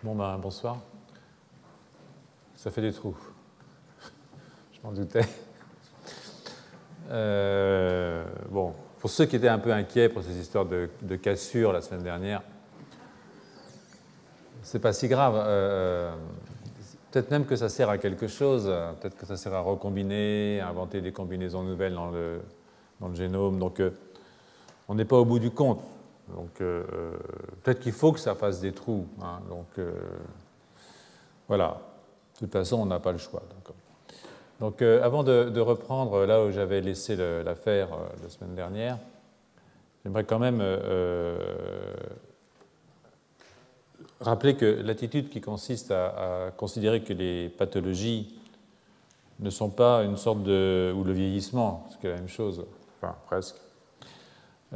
Bon ben, bonsoir. Ça fait des trous. Je m'en doutais. Bon, pour ceux qui étaient un peu inquiets pour ces histoires de cassures la semaine dernière, c'est pas si grave. Peut-être même que ça sert à quelque chose. Peut-être que ça sert à recombiner, à inventer des combinaisons nouvelles dans le génome. Donc, on n'est pas au bout du compte. Donc, peut-être qu'il faut que ça fasse des trous. Hein. Donc, voilà. De toute façon, on n'a pas le choix. Donc, avant de reprendre là où j'avais laissé l'affaire la semaine dernière, j'aimerais quand même rappeler que l'attitude qui consiste à considérer que les pathologies ne sont pas une sorte de... ou le vieillissement, ce qui est la même chose, enfin presque,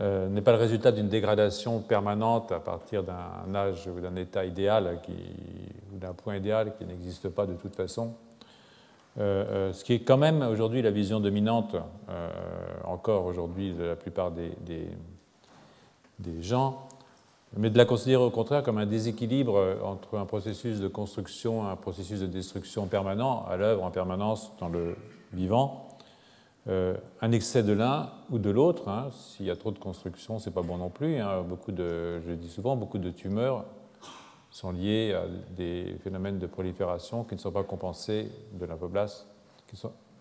n'est pas le résultat d'une dégradation permanente à partir d'un âge ou d'un état idéal ou d'un point idéal qui n'existe pas de toute façon. Ce qui est quand même aujourd'hui la vision dominante, encore aujourd'hui, de la plupart des gens, mais de la considérer au contraire comme un déséquilibre entre un processus de construction et un processus de destruction permanent, à l'œuvre en permanence dans le vivant. Un excès de l'un ou de l'autre, hein, s'il y a trop de construction, c'est pas bon non plus. Hein, je le dis souvent, beaucoup de tumeurs sont liées à des phénomènes de prolifération qui ne sont pas compensés de lymphoblastes,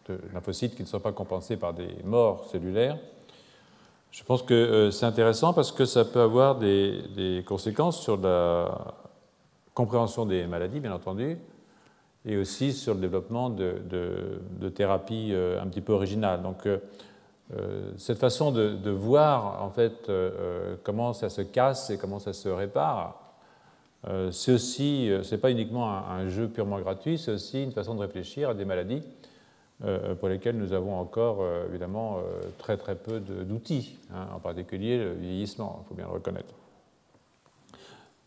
de lymphocytes qui ne sont pas compensés par des morts cellulaires. Je pense que c'est intéressant parce que ça peut avoir des conséquences sur la compréhension des maladies, bien entendu, et aussi sur le développement de thérapies un petit peu originales. Donc, cette façon de voir, en fait, comment ça se casse et comment ça se répare, c'est aussi, c'est pas uniquement un jeu purement gratuit, c'est aussi une façon de réfléchir à des maladies pour lesquelles nous avons encore, évidemment, très très peu d'outils, hein, en particulier le vieillissement, il faut bien le reconnaître.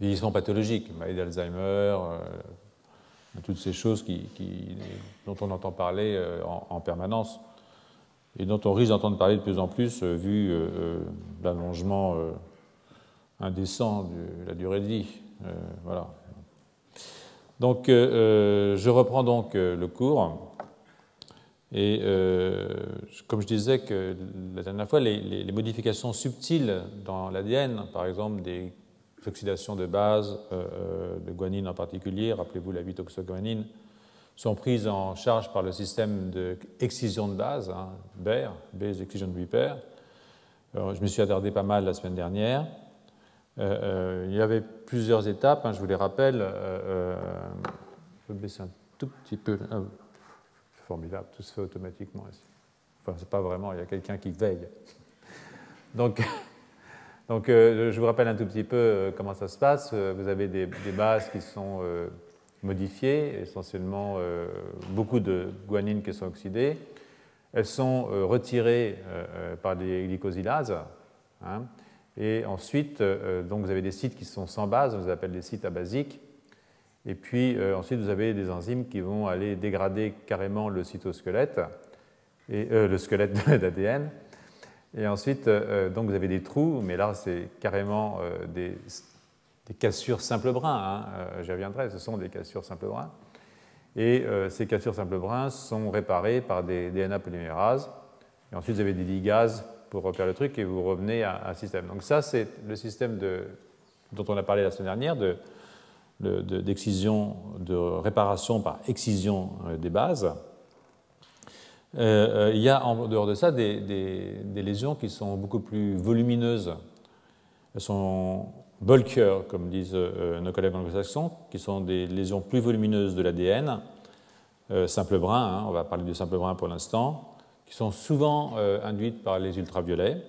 Vieillissement pathologique, maladie d'Alzheimer, toutes ces choses dont on entend parler en permanence et dont on risque d'entendre parler de plus en plus vu l'allongement indécent de la durée de vie. Voilà. Donc, je reprends donc le cours. Et comme je disais que la dernière fois, les modifications subtiles dans l'ADN, par exemple des oxydations de base, de guanine en particulier, rappelez-vous la 8-oxoguanine, sont prises en charge par le système d'excision de base, hein, BER, Base Excision Repair. Alors, je me suis attardé pas mal la semaine dernière. Il y avait plusieurs étapes, hein, je vous les rappelle. Je vais baisser un tout petit peu. C'est formidable, tout se fait automatiquement ici. Enfin, c'est pas vraiment, il y a quelqu'un qui veille. Donc, je vous rappelle un tout petit peu comment ça se passe. Vous avez des bases qui sont modifiées, essentiellement beaucoup de guanines qui sont oxydées. Elles sont retirées par des glycosylases. Hein, et ensuite, donc vous avez des sites qui sont sans base, on les appelle des sites abasiques. Et puis ensuite, vous avez des enzymes qui vont aller dégrader carrément le cytosquelette, le squelette d'ADN. Et ensuite, donc vous avez des trous, mais là, c'est carrément des cassures simple brin. Hein, j'y reviendrai, ce sont des cassures simple brin. Et ces cassures simple brin sont réparées par des DNA polymérases. Et ensuite, vous avez des ligases pour repérer le truc et vous revenez à un système. Donc ça, c'est le système dont on a parlé la semaine dernière, d'excision, de réparation par excision des bases. Il y a en dehors de ça des lésions qui sont beaucoup plus volumineuses. Elles sont bulkier, comme disent nos collègues anglo-saxons, qui sont des lésions plus volumineuses de l'ADN, simple brin, hein, on va parler du simple brin pour l'instant, qui sont souvent induites par les ultraviolets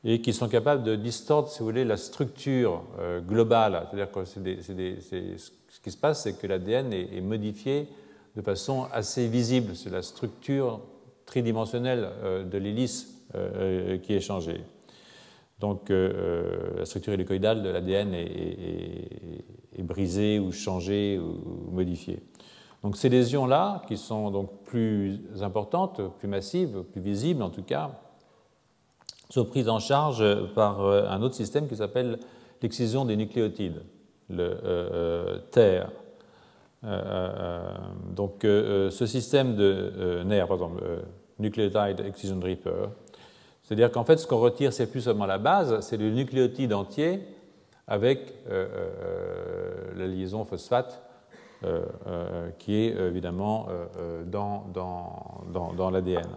et qui sont capables de distordre, si vous voulez, la structure globale. C'est-à-dire que ce qui se passe, c'est que l'ADN est modifié de façon assez visible. C'est la structure tridimensionnelle de l'hélice qui est changée. Donc, la structure hélicoïdale de l'ADN est brisée ou changée ou modifiée. Donc, ces lésions-là, qui sont donc plus importantes, plus massives, plus visibles en tout cas, sont prises en charge par un autre système qui s'appelle l'excision des nucléotides. le TER. Donc, ce système de NER, par exemple, Nucleotide Excision Repair, c'est-à-dire qu'en fait, ce qu'on retire, c'est plus seulement la base, c'est le nucléotide entier avec la liaison phosphate qui est évidemment dans l'ADN.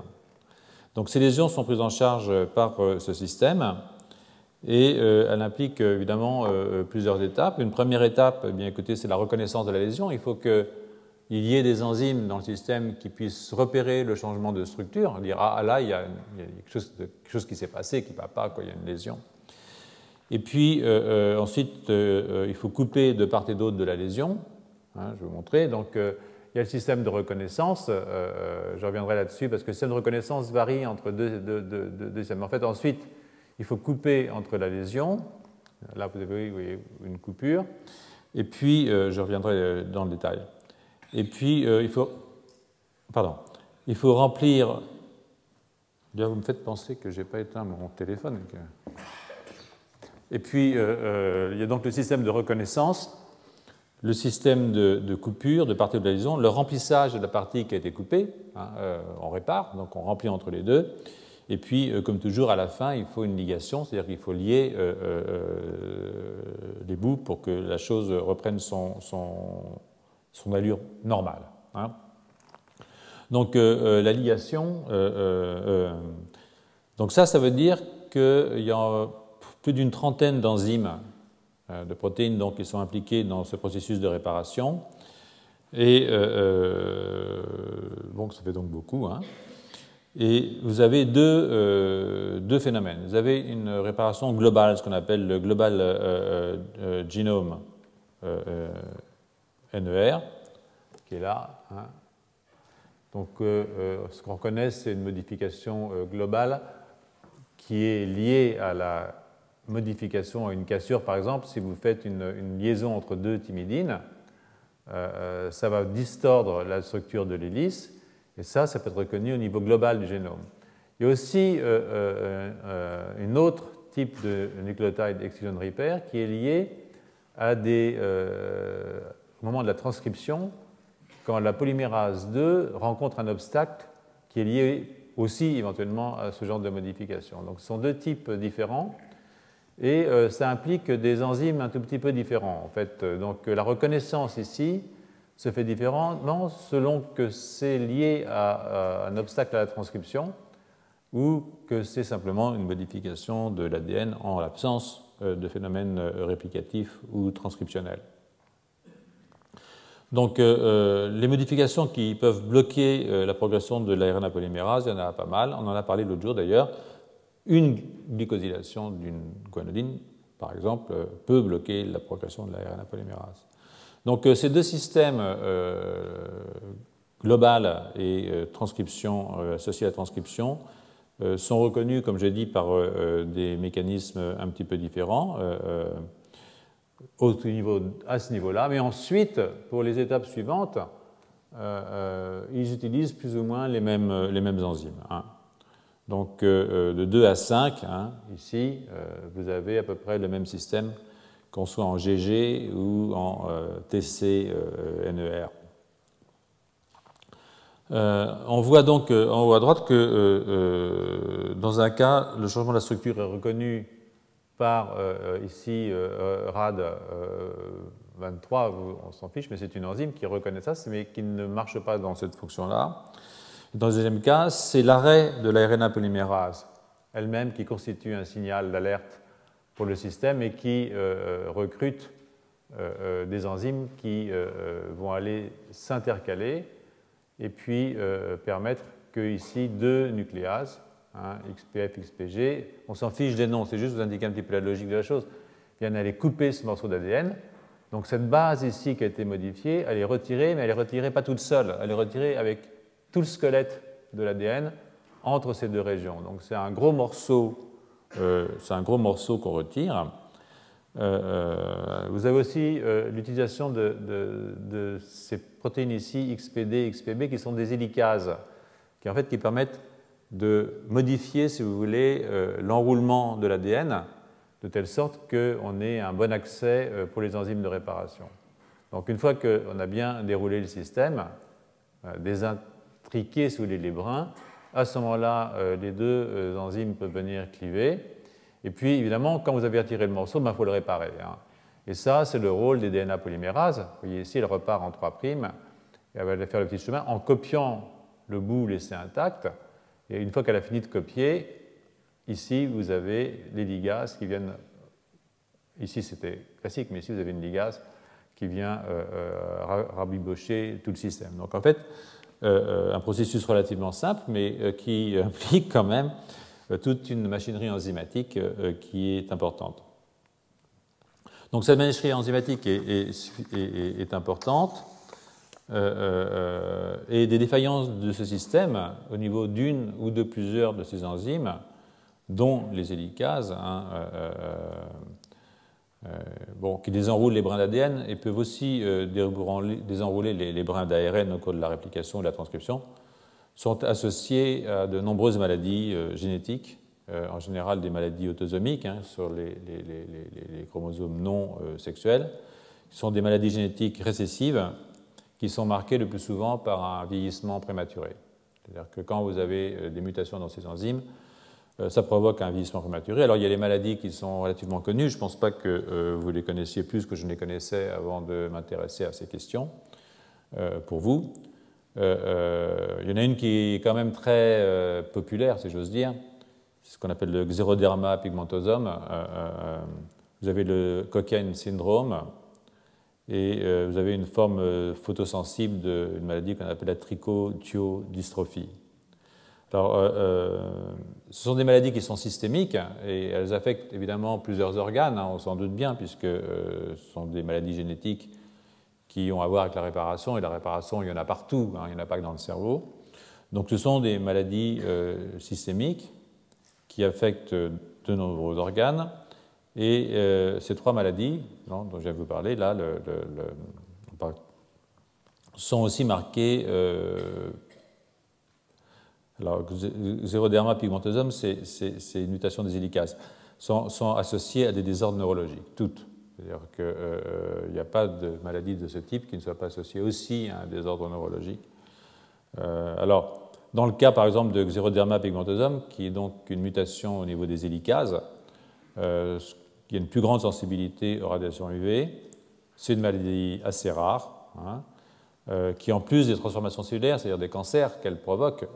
Donc, ces lésions sont prises en charge par ce système. Et elle implique évidemment plusieurs étapes. Une première étape, eh bien, écoutez, c'est la reconnaissance de la lésion. Il faut qu'il y ait des enzymes dans le système qui puissent repérer le changement de structure, dire ah là il y a quelque chose qui s'est passé, qui ne va pas, quoi, il y a une lésion. Et puis ensuite, il faut couper de part et d'autre de la lésion. Hein, je vais vous montrer. Donc il y a le système de reconnaissance. Je reviendrai là-dessus parce que le système de reconnaissance varie entre deux systèmes. En fait, ensuite, il faut couper entre la lésion, là vous avez une coupure, et puis je reviendrai dans le détail. Et puis il faut remplir. Bien, vous me faites penser que je n'ai pas éteint mon téléphone. Et puis il y a donc le système de reconnaissance, le système de coupure de partie de la lésion, le remplissage de la partie qui a été coupée, hein, on répare, donc on remplit entre les deux. Et puis, comme toujours, à la fin, il faut une ligation, c'est-à-dire qu'il faut lier les bouts pour que la chose reprenne son allure normale. Hein. Donc, la ligation, donc ça veut dire qu'il y a plus d'une trentaine d'enzymes de protéines donc, qui sont impliquées dans ce processus de réparation. Et bon, ça fait donc beaucoup, hein. Et vous avez deux phénomènes. Vous avez une réparation globale, ce qu'on appelle le Global Genome NER, qui est là. Hein. Donc, ce qu'on reconnaît, c'est une modification globale qui est liée à la modification à une cassure. Par exemple, si vous faites une liaison entre deux thymidines, ça va distordre la structure de l'hélice. Et ça peut être reconnu au niveau global du génome. Il y a aussi un autre type de nucléotide excision repair qui est lié à au moment de la transcription, quand la polymérase 2 rencontre un obstacle qui est lié aussi éventuellement à ce genre de modification. Donc ce sont deux types différents et ça implique des enzymes un tout petit peu différents. En fait. Donc la reconnaissance ici se fait différemment selon que c'est lié à un obstacle à la transcription ou que c'est simplement une modification de l'ADN en l'absence de phénomènes réplicatifs ou transcriptionnels. Donc, les modifications qui peuvent bloquer la progression de l'ARN polymérase, il y en a pas mal. On en a parlé l'autre jour d'ailleurs. Une glycosylation d'une guanidine, par exemple, peut bloquer la progression de l'ARN polymérase. Donc ces deux systèmes global et transcription associés à la transcription sont reconnus, comme j'ai dit, par des mécanismes un petit peu différents à ce niveau-là. Mais ensuite, pour les étapes suivantes, ils utilisent plus ou moins les mêmes enzymes. Hein. Donc de 2 à 5, hein, ici, vous avez à peu près le même système qu'on soit en GG ou en TC-NER. On voit donc en haut à droite que dans un cas, le changement de la structure est reconnu par ici RAD23, on s'en fiche, mais c'est une enzyme qui reconnaît ça, mais qui ne marche pas dans cette fonction-là. Dans le deuxième cas, c'est l'arrêt de l'ARN polymérase elle-même qui constitue un signal d'alerte pour le système et qui recrute des enzymes qui vont aller s'intercaler et puis permettre que ici deux nucléases, hein, XPF, XPG, on s'en fiche des noms, c'est juste vous indiquer un petit peu la logique de la chose, viennent aller couper ce morceau d'ADN. Donc cette base ici qui a été modifiée, elle est retirée, mais elle est retirée pas toute seule, elle est retirée avec tout le squelette de l'ADN entre ces deux régions. Donc c'est un gros morceau. Qu'on retire. Vous avez aussi l'utilisation de ces protéines ici, XPD, XPB, qui sont des hélicases, qui permettent de modifier, si vous voulez, l'enroulement de l'ADN de telle sorte qu'on ait un bon accès pour les enzymes de réparation. Donc une fois qu'on a bien déroulé le système, désintriqué sous les brins, à ce moment-là, les deux enzymes peuvent venir cliver. Et puis, évidemment, quand vous avez retiré le morceau, il faut le réparer. Et ça, c'est le rôle des DNA polymérases. Vous voyez ici, elle repart en 3', et elle va faire le petit chemin en copiant le bout laissé intact. Et une fois qu'elle a fini de copier, ici, vous avez les ligases qui viennent. Ici, c'était classique, mais ici, vous avez une ligase qui vient rabibocher tout le système. Donc, en fait, un processus relativement simple, mais qui implique quand même toute une machinerie enzymatique qui est importante. Donc cette machinerie enzymatique est importante, et des défaillances de ce système au niveau d'une ou de plusieurs de ces enzymes, dont les hélicases, qui désenroulent les brins d'ADN et peuvent aussi désenrouler les brins d'ARN au cours de la réplication ou de la transcription, sont associés à de nombreuses maladies génétiques, en général des maladies autosomiques sur les chromosomes non sexuels, qui sont des maladies génétiques récessives qui sont marquées le plus souvent par un vieillissement prématuré. C'est-à-dire que quand vous avez des mutations dans ces enzymes, ça provoque un vieillissement prématuré. Alors il y a les maladies qui sont relativement connues, je ne pense pas que vous les connaissiez plus que je ne les connaissais avant de m'intéresser à ces questions pour vous. Il y en a une qui est quand même très populaire, si j'ose dire, c'est ce qu'on appelle le xéroderma pigmentosum. Vous avez le Cockayne syndrome et vous avez une forme photosensible d'une maladie qu'on appelle la trichothiodystrophie. Alors, ce sont des maladies qui sont systémiques et elles affectent évidemment plusieurs organes, on s'en doute bien, puisque ce sont des maladies génétiques qui ont à voir avec la réparation, et la réparation, il y en a partout, il n'y en a pas que dans le cerveau. Donc ce sont des maladies systémiques qui affectent de nombreux organes, et ces trois maladies dont je viens de vous parler, là, sont aussi marquées. Alors, xéroderma pigmentosum, c'est une mutation des hélicases, sont associées à des désordres neurologiques, toutes. C'est-à-dire qu'il n'y a pas de maladie de ce type qui ne soit pas associée aussi à un désordre neurologique. Alors, dans le cas, par exemple, de xéroderma pigmentosum, qui est donc une mutation au niveau des hélicases, il y a une plus grande sensibilité aux radiations UV. C'est une maladie assez rare, qui, en plus des transformations cellulaires, c'est-à-dire des cancers qu'elle provoque,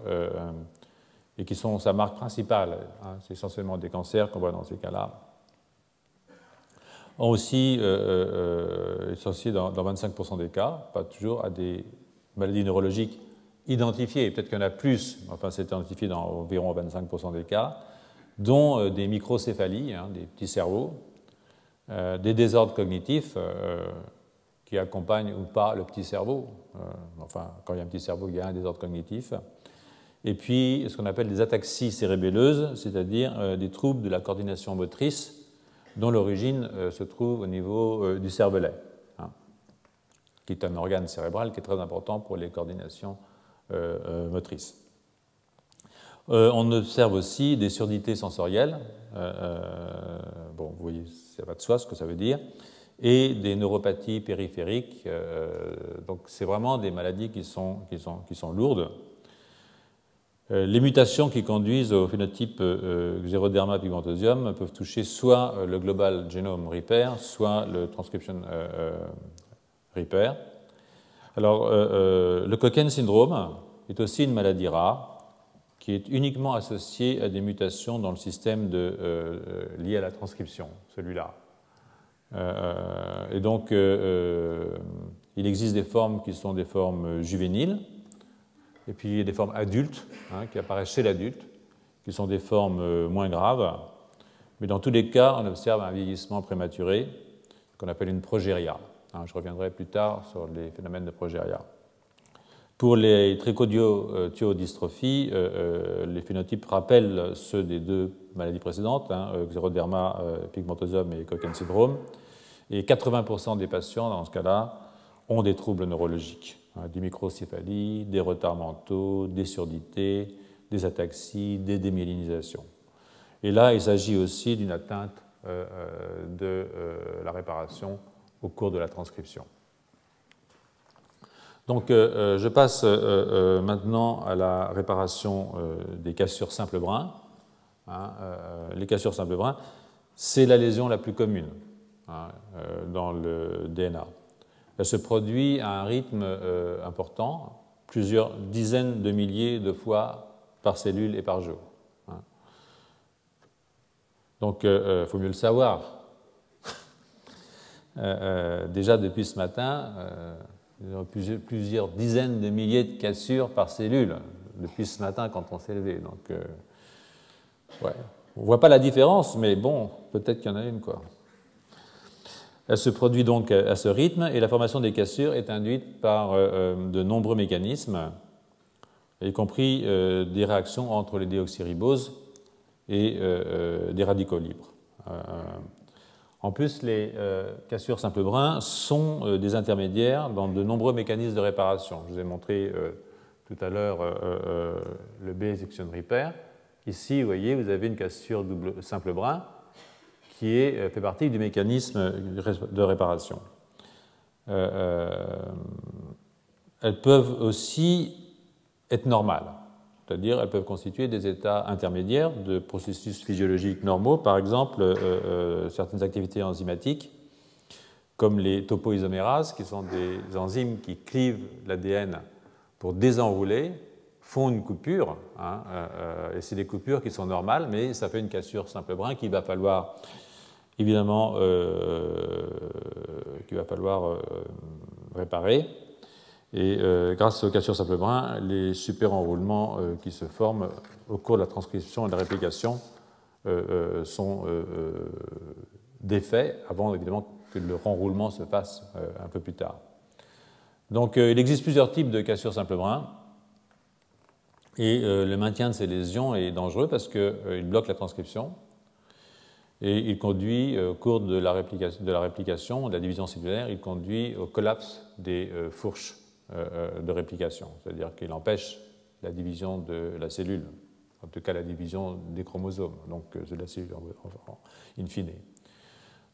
et qui sont sa marque principale, c'est essentiellement des cancers qu'on voit dans ces cas-là, ont aussi associé dans 25% des cas, pas toujours, à des maladies neurologiques identifiées. Peut-être qu'il y en a plus, enfin c'est identifié dans environ 25% des cas, dont des microcéphalies, des petits cerveaux, des désordres cognitifs qui accompagnent ou pas le petit cerveau. Enfin, quand il y a un petit cerveau, il y a un désordre cognitif. Et puis, ce qu'on appelle des ataxies cérébelleuses, c'est-à-dire des troubles de la coordination motrice dont l'origine se trouve au niveau du cervelet, qui est un organe cérébral qui est très important pour les coordinations motrices. On observe aussi des surdités sensorielles, bon, vous voyez, ça va de soi ce que ça veut dire, et des neuropathies périphériques. Donc, c'est vraiment des maladies qui sont lourdes. Les mutations qui conduisent au phénotype xéroderma pigmentosum peuvent toucher soit le Global Genome Repair, soit le Transcription Repair. Alors, le Cockayne syndrome est aussi une maladie rare qui est uniquement associée à des mutations dans le système lié à la transcription, celui-là. Et donc, il existe des formes qui sont des formes juvéniles, et puis il y a des formes adultes qui apparaissent chez l'adulte, qui sont des formes moins graves. Mais dans tous les cas, on observe un vieillissement prématuré qu'on appelle une progéria. Je reviendrai plus tard sur les phénomènes de progéria. Pour les trichothiodystrophies, les phénotypes rappellent ceux des deux maladies précédentes, xéroderma pigmentosum et Cockayne syndrome. Et 80% des patients, dans ce cas-là, ont des troubles neurologiques, des microcéphalies, des retards mentaux, des surdités, des ataxies, des démyélinisations. Et là, il s'agit aussi d'une atteinte de la réparation au cours de la transcription. Donc, je passe maintenant à la réparation des cassures simples brins. Les cassures simples brins, c'est la lésion la plus commune dans le DNA. Elle se produit à un rythme important, plusieurs dizaines de milliers de fois par cellule et par jour. Donc, il faut mieux le savoir. Déjà, depuis ce matin, plusieurs dizaines de milliers de cassures par cellule, depuis ce matin quand on s'est levé. Donc, ouais. On ne voit pas la différence, mais bon, peut-être qu'il y en a une, quoi. Elle se produit donc à ce rythme, et la formation des cassures est induite par de nombreux mécanismes, y compris des réactions entre les déoxyriboses et des radicaux libres. En plus, les cassures simples brins sont des intermédiaires dans de nombreux mécanismes de réparation. Je vous ai montré tout à l'heure le B-section repair. Ici, vous voyez, vous avez une cassure simple brin qui fait partie du mécanisme de réparation. Elles peuvent aussi être normales, c'est-à-dire elles peuvent constituer des états intermédiaires de processus physiologiques normaux, par exemple certaines activités enzymatiques, comme les topoisomérases, qui sont des enzymes qui clivent l'ADN pour désenrouler, font une coupure, et c'est des coupures qui sont normales, mais ça fait une cassure simple brin qu'il va falloir évidemment réparer. Et grâce aux cassures simple brin, les superenroulements qui se forment au cours de la transcription et de la réplication sont défaits avant évidemment que le renroulement se fasse un peu plus tard. Donc il existe plusieurs types de cassures simple brin. Et le maintien de ces lésions est dangereux parce qu'il bloque la transcription et il conduit, au cours de la réplication, de la division cellulaire, il conduit au collapse des fourches de réplication, c'est-à-dire qu'il empêche la division de la cellule, en tout cas la division des chromosomes, donc de la cellule in fine.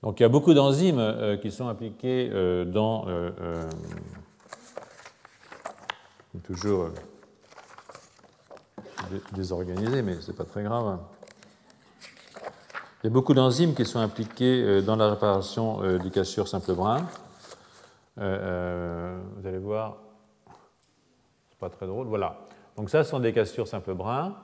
Donc il y a beaucoup d'enzymes qui sont impliquées dans toujours désorganisé, mais ce n'est pas très grave. Il y a beaucoup d'enzymes qui sont impliquées dans la réparation des cassures simple brin. Vous allez voir, c'est pas très drôle. Voilà. Donc ça, ce sont des cassures simple brin.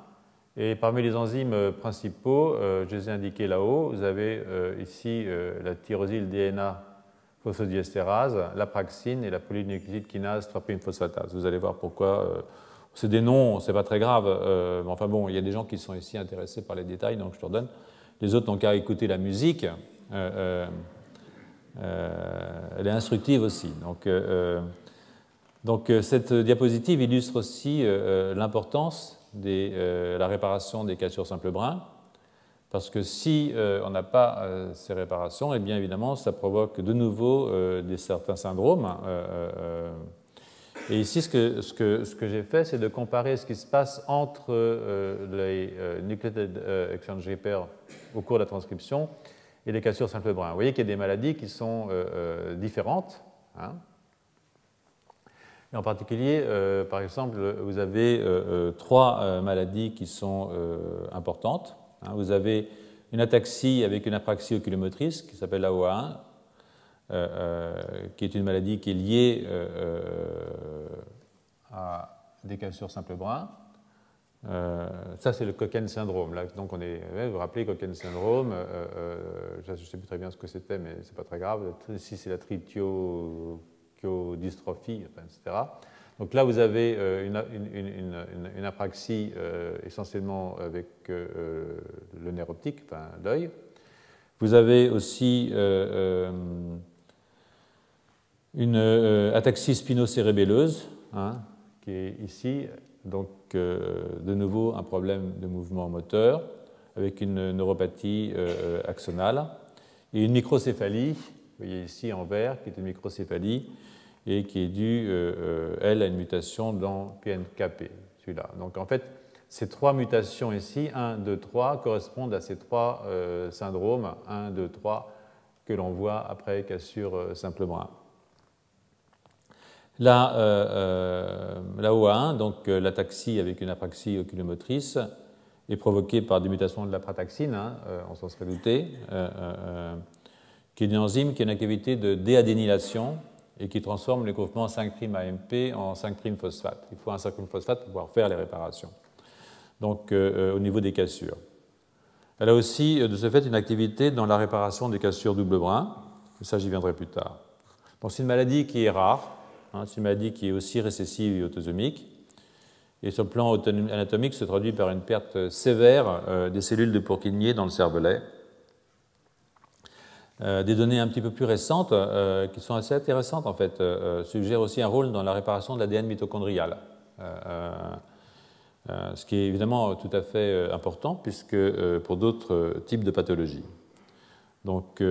Et parmi les enzymes principaux, je les ai indiqués là-haut. Vous avez ici la tyrosyl DNA phosphodiestérase, l'apraxine et la polynucléotide kinase 3'-phosphatase. Vous allez voir pourquoi. C'est des noms, c'est pas très grave. Mais enfin bon, il y a des gens qui sont ici intéressés par les détails, donc je te redonne. Les autres n'ont qu'à écouter la musique. Elle est instructive aussi. Donc cette diapositive illustre aussi l'importance de la réparation des cassures simple brin, parce que si on n'a pas ces réparations, eh bien évidemment, ça provoque de nouveau certains syndromes. Et ici, ce que j'ai fait, c'est de comparer ce qui se passe entre les nucleotide exchange repair au cours de la transcription et les cassures simple brin. Vous voyez qu'il y a des maladies qui sont différentes. Et en particulier, par exemple, vous avez trois maladies qui sont importantes. Vous avez une ataxie avec une apraxie oculomotrice qui s'appelle l'AOA1, qui est une maladie qui est liée à des cassures simple brin. Ça, c'est le Cockayne syndrome. Là, donc, vous vous rappelez Cockayne syndrome, je ne sais plus très bien ce que c'était, mais ce n'est pas très grave. Ici, c'est la tritiodystrophie, etc. Donc là, vous avez une apraxie essentiellement avec le nerf optique, enfin l'œil. Vous avez aussi une ataxie spinocérébelleuse, qui est ici, donc de nouveau un problème de mouvement moteur, avec une neuropathie axonale, et une microcéphalie, vous voyez ici en vert, qui est une microcéphalie, et qui est due, elle, à une mutation dans PNKP, celui-là. Donc en fait, ces 3 mutations ici, 1, 2, 3, correspondent à ces 3 syndromes, 1, 2, 3, que l'on voit après cassure simple brin. La OA1, donc l'ataxie avec une apraxie oculomotrice, est provoquée par des mutations de la prataxine, on s'en serait douté, qui est une enzyme qui a une activité de déadénylation et qui transforme les groupements 5'-AMP en 5'-phosphate. Il faut un 5'-phosphate pour pouvoir faire les réparations, donc au niveau des cassures. Elle a aussi, de ce fait, une activité dans la réparation des cassures double brin, et ça j'y viendrai plus tard. Donc c'est une maladie qui est rare, c'est une maladie qui est aussi récessive et autosomique, et sur le plan anatomique se traduit par une perte sévère des cellules de Purkinje dans le cervelet. Des données un petit peu plus récentes, qui sont assez intéressantes en fait, suggèrent aussi un rôle dans la réparation de l'ADN mitochondrial, ce qui est évidemment tout à fait important puisque pour d'autres types de pathologies. Donc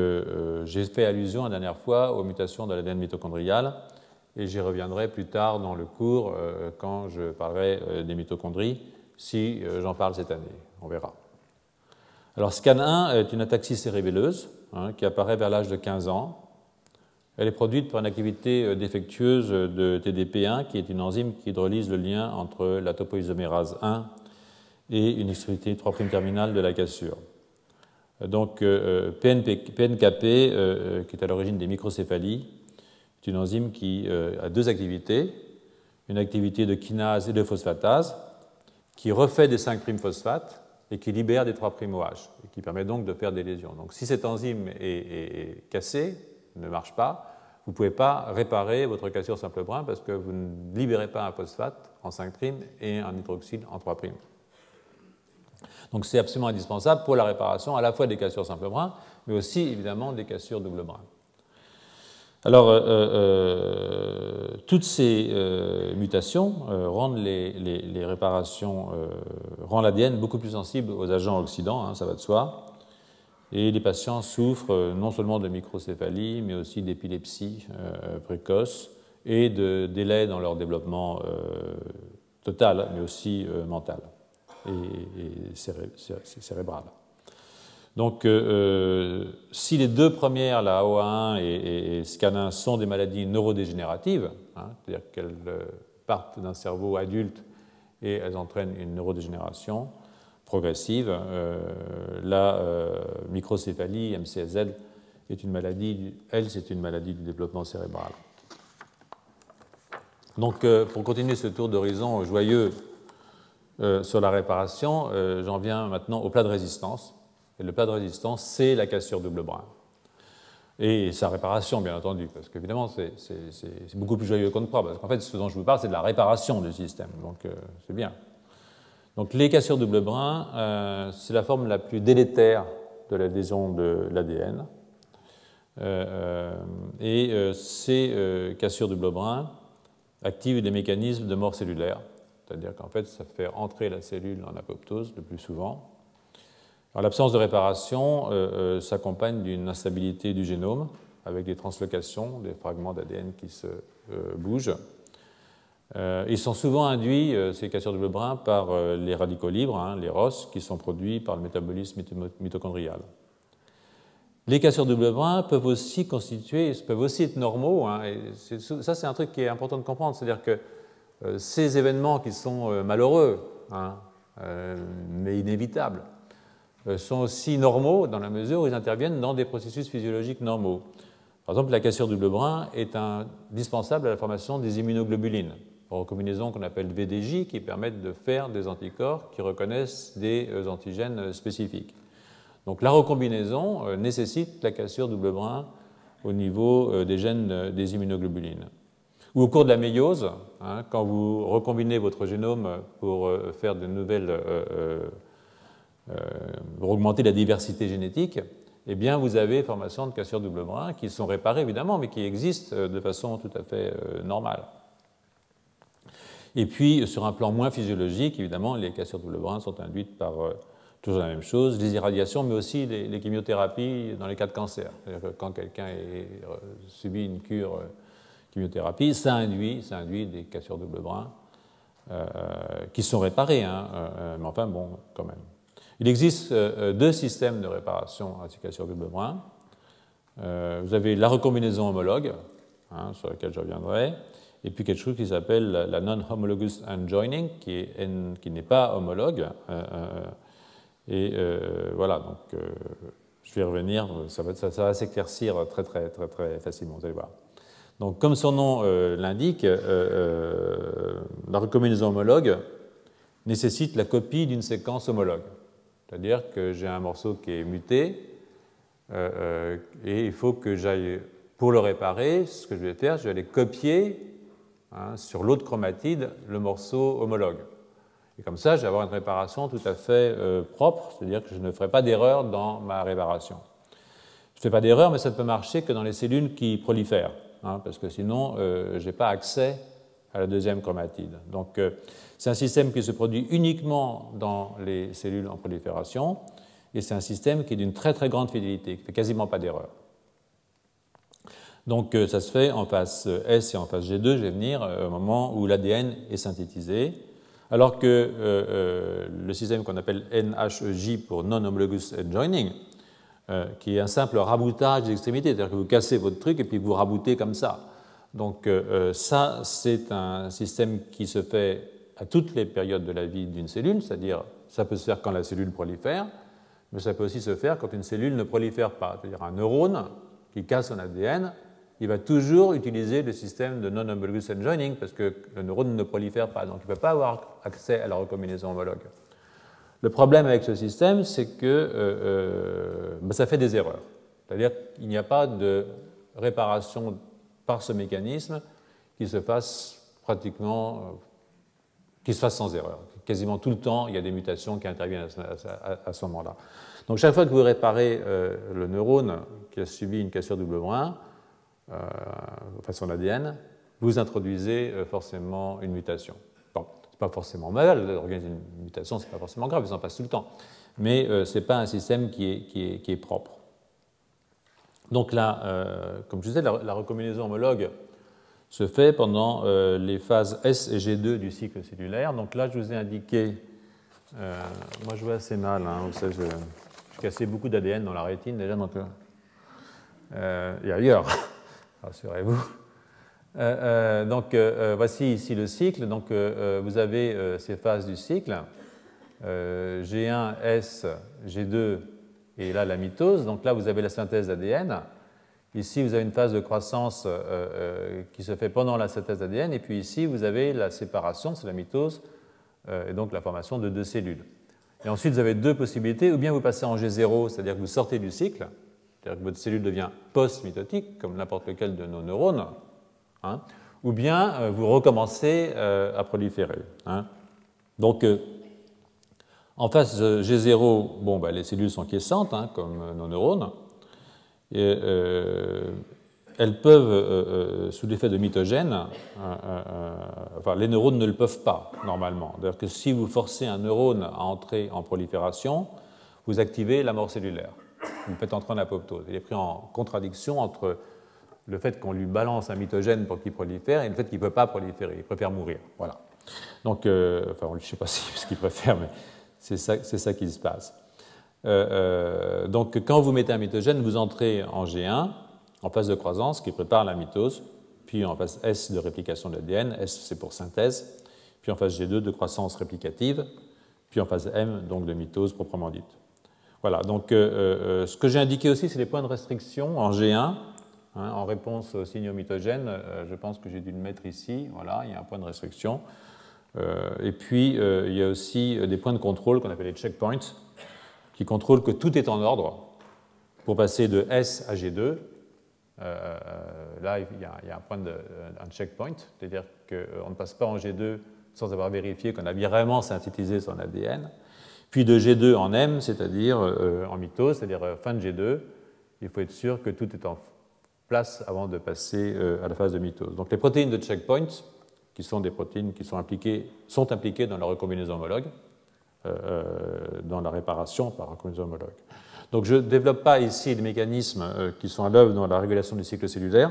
j'ai fait allusion la dernière fois aux mutations de l'ADN mitochondrial et j'y reviendrai plus tard dans le cours quand je parlerai des mitochondries, si j'en parle cette année, on verra. Alors SCAN1 est une ataxie cérébelleuse qui apparaît vers l'âge de 15 ans. Elle est produite par une activité défectueuse de TDP1, qui est une enzyme qui hydrolyse le lien entre la topoisomérase 1 et une extrémité 3' terminale de la cassure. Donc PNKP, qui est à l'origine des microcéphalies, est une enzyme qui a 2 activités, une activité de kinase et de phosphatase, qui refait des 5'-phosphates et qui libère des 3'-OH, et qui permet donc de faire des lésions. Donc si cette enzyme est cassée, ne marche pas, vous ne pouvez pas réparer votre cassure simple brin parce que vous ne libérez pas un phosphate en 5' et un hydroxyle en 3'. Donc c'est absolument indispensable pour la réparation à la fois des cassures simple brin, mais aussi évidemment des cassures double brin. Alors, toutes ces mutations rendent les réparations, rendent l'ADN beaucoup plus sensible aux agents oxydants, ça va de soi. Et les patients souffrent non seulement de microcéphalie, mais aussi d'épilepsie précoce et de délais dans leur développement total, mais aussi mental et cérébral. Donc, si les 2 premières, la OA1 et SCAN1, sont des maladies neurodégénératives, c'est-à-dire qu'elles partent d'un cerveau adulte et elles entraînent une neurodégénération progressive, la microcéphalie, MCSL, est une maladie, c'est une maladie du développement cérébral. Donc, pour continuer ce tour d'horizon joyeux sur la réparation, j'en viens maintenant au plat de résistance. Et le plat de résistance, c'est la cassure double brin. Et sa réparation, bien entendu, parce qu'évidemment, c'est beaucoup plus joyeux qu'on ne croit, parce qu'en fait, ce dont je vous parle, c'est de la réparation du système, donc c'est bien. Donc les cassures double brin, c'est la forme la plus délétère de la lésion de l'ADN. Ces cassures double brin activent des mécanismes de mort cellulaire, c'est-à-dire qu'en fait, ça fait entrer la cellule en apoptose le plus souvent. L'absence de réparation s'accompagne d'une instabilité du génome avec des translocations, des fragments d'ADN qui se bougent. Ils sont souvent induits, ces cassures double brin, par les radicaux libres, les ROS, qui sont produits par le métabolisme mitochondrial. Les cassures double brin peuvent aussi être normaux. Et ça, c'est un truc qui est important de comprendre, c'est-à-dire que ces événements qui sont malheureux, mais inévitables, sont aussi normaux dans la mesure où ils interviennent dans des processus physiologiques normaux. Par exemple, la cassure double brin est indispensable à la formation des immunoglobulines, recombinaisons qu'on appelle VDJ, qui permettent de faire des anticorps qui reconnaissent des antigènes spécifiques. Donc la recombinaison nécessite la cassure double brin au niveau des gènes des immunoglobulines. Ou au cours de la méiose, quand vous recombinez votre génome pour faire de nouvelles pour augmenter la diversité génétique, eh bien vous avez formation de cassures double brin qui sont réparées évidemment, mais qui existent de façon tout à fait normale. Et puis sur un plan moins physiologique, évidemment, les cassures double brin sont induites par toujours la même chose, les irradiations, mais aussi les chimiothérapies dans les cas de cancer. C'est-à-dire que quand quelqu'un subit une cure chimiothérapie, ça induit des cassures double brin qui sont réparés, hein, mais enfin, bon, quand même. Il existe deux systèmes de réparation articulée sur double brin. Vous avez la recombinaison homologue, hein, sur laquelle je reviendrai, et puis quelque chose qui s'appelle la non-homologous end-joining, qui n'est pas homologue. Voilà, donc je vais y revenir, ça va s'éclaircir très facilement, vous allez voir. Donc, comme son nom l'indique, la recombinaison homologue nécessite la copie d'une séquence homologue. C'est-à-dire que j'ai un morceau qui est muté, et il faut que j'aille, pour le réparer, ce que je vais faire, je vais aller copier, hein, sur l'autre chromatide le morceau homologue. Et comme ça, je vais avoir une réparation tout à fait propre, c'est-à-dire que je ne ferai pas d'erreur dans ma réparation. Je ne fais pas d'erreur, mais ça ne peut marcher que dans les cellules qui prolifèrent, hein, parce que sinon, je n'ai pas accès à la deuxième chromatide. Donc, c'est un système qui se produit uniquement dans les cellules en prolifération, et c'est un système qui est d'une très grande fidélité, qui ne fait quasiment pas d'erreur. Donc, ça se fait en phase S et en phase G2, je vais venir, au moment où l'ADN est synthétisé, alors que le système qu'on appelle NHEJ pour non-homologous joining, qui est un simple raboutage des extrémités, c'est-à-dire que vous cassez votre truc et puis vous raboutez comme ça. Donc ça, c'est un système qui se fait à toutes les périodes de la vie d'une cellule, c'est-à-dire ça peut se faire quand la cellule prolifère, mais ça peut aussi se faire quand une cellule ne prolifère pas. C'est-à-dire un neurone qui casse son ADN, il va toujours utiliser le système de non-homologous end-joining parce que le neurone ne prolifère pas, donc il ne peut pas avoir accès à la recombinaison homologue. Le problème avec ce système, c'est que ça fait des erreurs. C'est-à-dire qu'il n'y a pas de réparation par ce mécanisme qui se fasse pratiquement, qui se fasse sans erreur. Quasiment tout le temps, il y a des mutations qui interviennent à ce moment-là. Donc chaque fois que vous réparez le neurone qui a subi une cassure double brin, enfin son ADN, vous introduisez forcément une mutation. Bon, c'est pas forcément mal, organiser une mutation, c'est pas forcément grave, ils en passent tout le temps. Mais ce n'est pas un système qui est propre. Donc là, comme je disais, la recombinaison homologue se fait pendant les phases S et G2 du cycle cellulaire. Donc là, je vous ai indiqué, moi je vois assez mal, hein, vous savez, je cassais beaucoup d'ADN dans la rétine déjà, donc et ailleurs, rassurez-vous. Donc voici ici le cycle. Donc vous avez ces phases du cycle, G1, S, G2, et là la mitose. Donc là vous avez la synthèse d'ADN. Ici vous avez une phase de croissance qui se fait pendant la synthèse d'ADN, et puis ici vous avez la séparation, c'est la mitose, et donc la formation de deux cellules. Et ensuite vous avez deux possibilités, ou bien vous passez en G0, c'est-à-dire que vous sortez du cycle, c'est-à-dire que votre cellule devient post-mitotique, comme n'importe lequel de nos neurones, hein, ou bien vous recommencez à proliférer. Hein. Donc, en phase G0, bon, bah, les cellules sont quiescentes, hein, comme nos neurones, et elles peuvent, sous l'effet de mitogène, enfin, les neurones ne le peuvent pas, normalement. C'est-à-dire que si vous forcez un neurone à entrer en prolifération, vous activez la mort cellulaire. Vous le faites entrer en apoptose. Il est pris en contradiction entre le fait qu'on lui balance un mitogène pour qu'il prolifère et le fait qu'il ne peut pas proliférer, il préfère mourir. Voilà. Donc, enfin, je ne sais pas ce qu'il préfère, mais c'est ça qui se passe. Donc, quand vous mettez un mitogène, vous entrez en G1, en phase de croissance, qui prépare la mitose, puis en phase S de réplication de l'ADN, S c'est pour synthèse, puis en phase G2 de croissance réplicative, puis en phase M, donc de mitose proprement dite. Voilà, donc ce que j'ai indiqué aussi, c'est les points de restriction en G1, hein, en réponse aux signaux mitogènes. Je pense que j'ai dû le mettre ici, voilà, il y a un point de restriction. Et puis, il y a aussi des points de contrôle qu'on appelle les checkpoints, qui contrôlent que tout est en ordre pour passer de S à G2. Là, il y a un point un checkpoint, c'est-à-dire qu'on ne passe pas en G2 sans avoir vérifié qu'on a vraiment synthétisé son ADN. Puis de G2 en M, c'est-à-dire en mitose, c'est-à-dire fin de G2, il faut être sûr que tout est en place avant de passer à la phase de mitose. Donc les protéines de checkpoint, qui sont des protéines qui sont impliquées dans la recombinaison homologue, dans la réparation par recombinaison homologue. Donc je ne développe pas ici les mécanismes qui sont à l'œuvre dans la régulation du cycle cellulaire.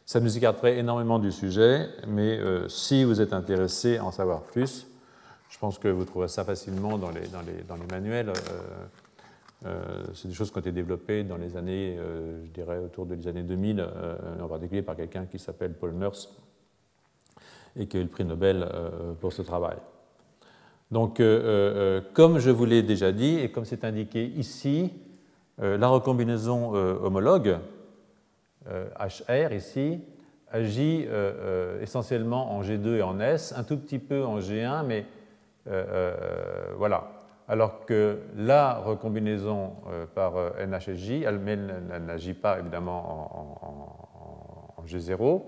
Ça nous écarterait énormément du sujet, mais si vous êtes intéressé à en savoir plus, je pense que vous trouverez ça facilement dans les manuels. C'est des choses qui ont été développées dans les années, je dirais, autour des années 2000, en particulier par quelqu'un qui s'appelle Paul Nurse et qui a eu le prix Nobel pour ce travail. Donc, comme je vous l'ai déjà dit, et comme c'est indiqué ici, la recombinaison homologue, HR ici, agit essentiellement en G2 et en S, un tout petit peu en G1, mais voilà. Alors que la recombinaison par NH et J, elle n'agit pas évidemment en G0.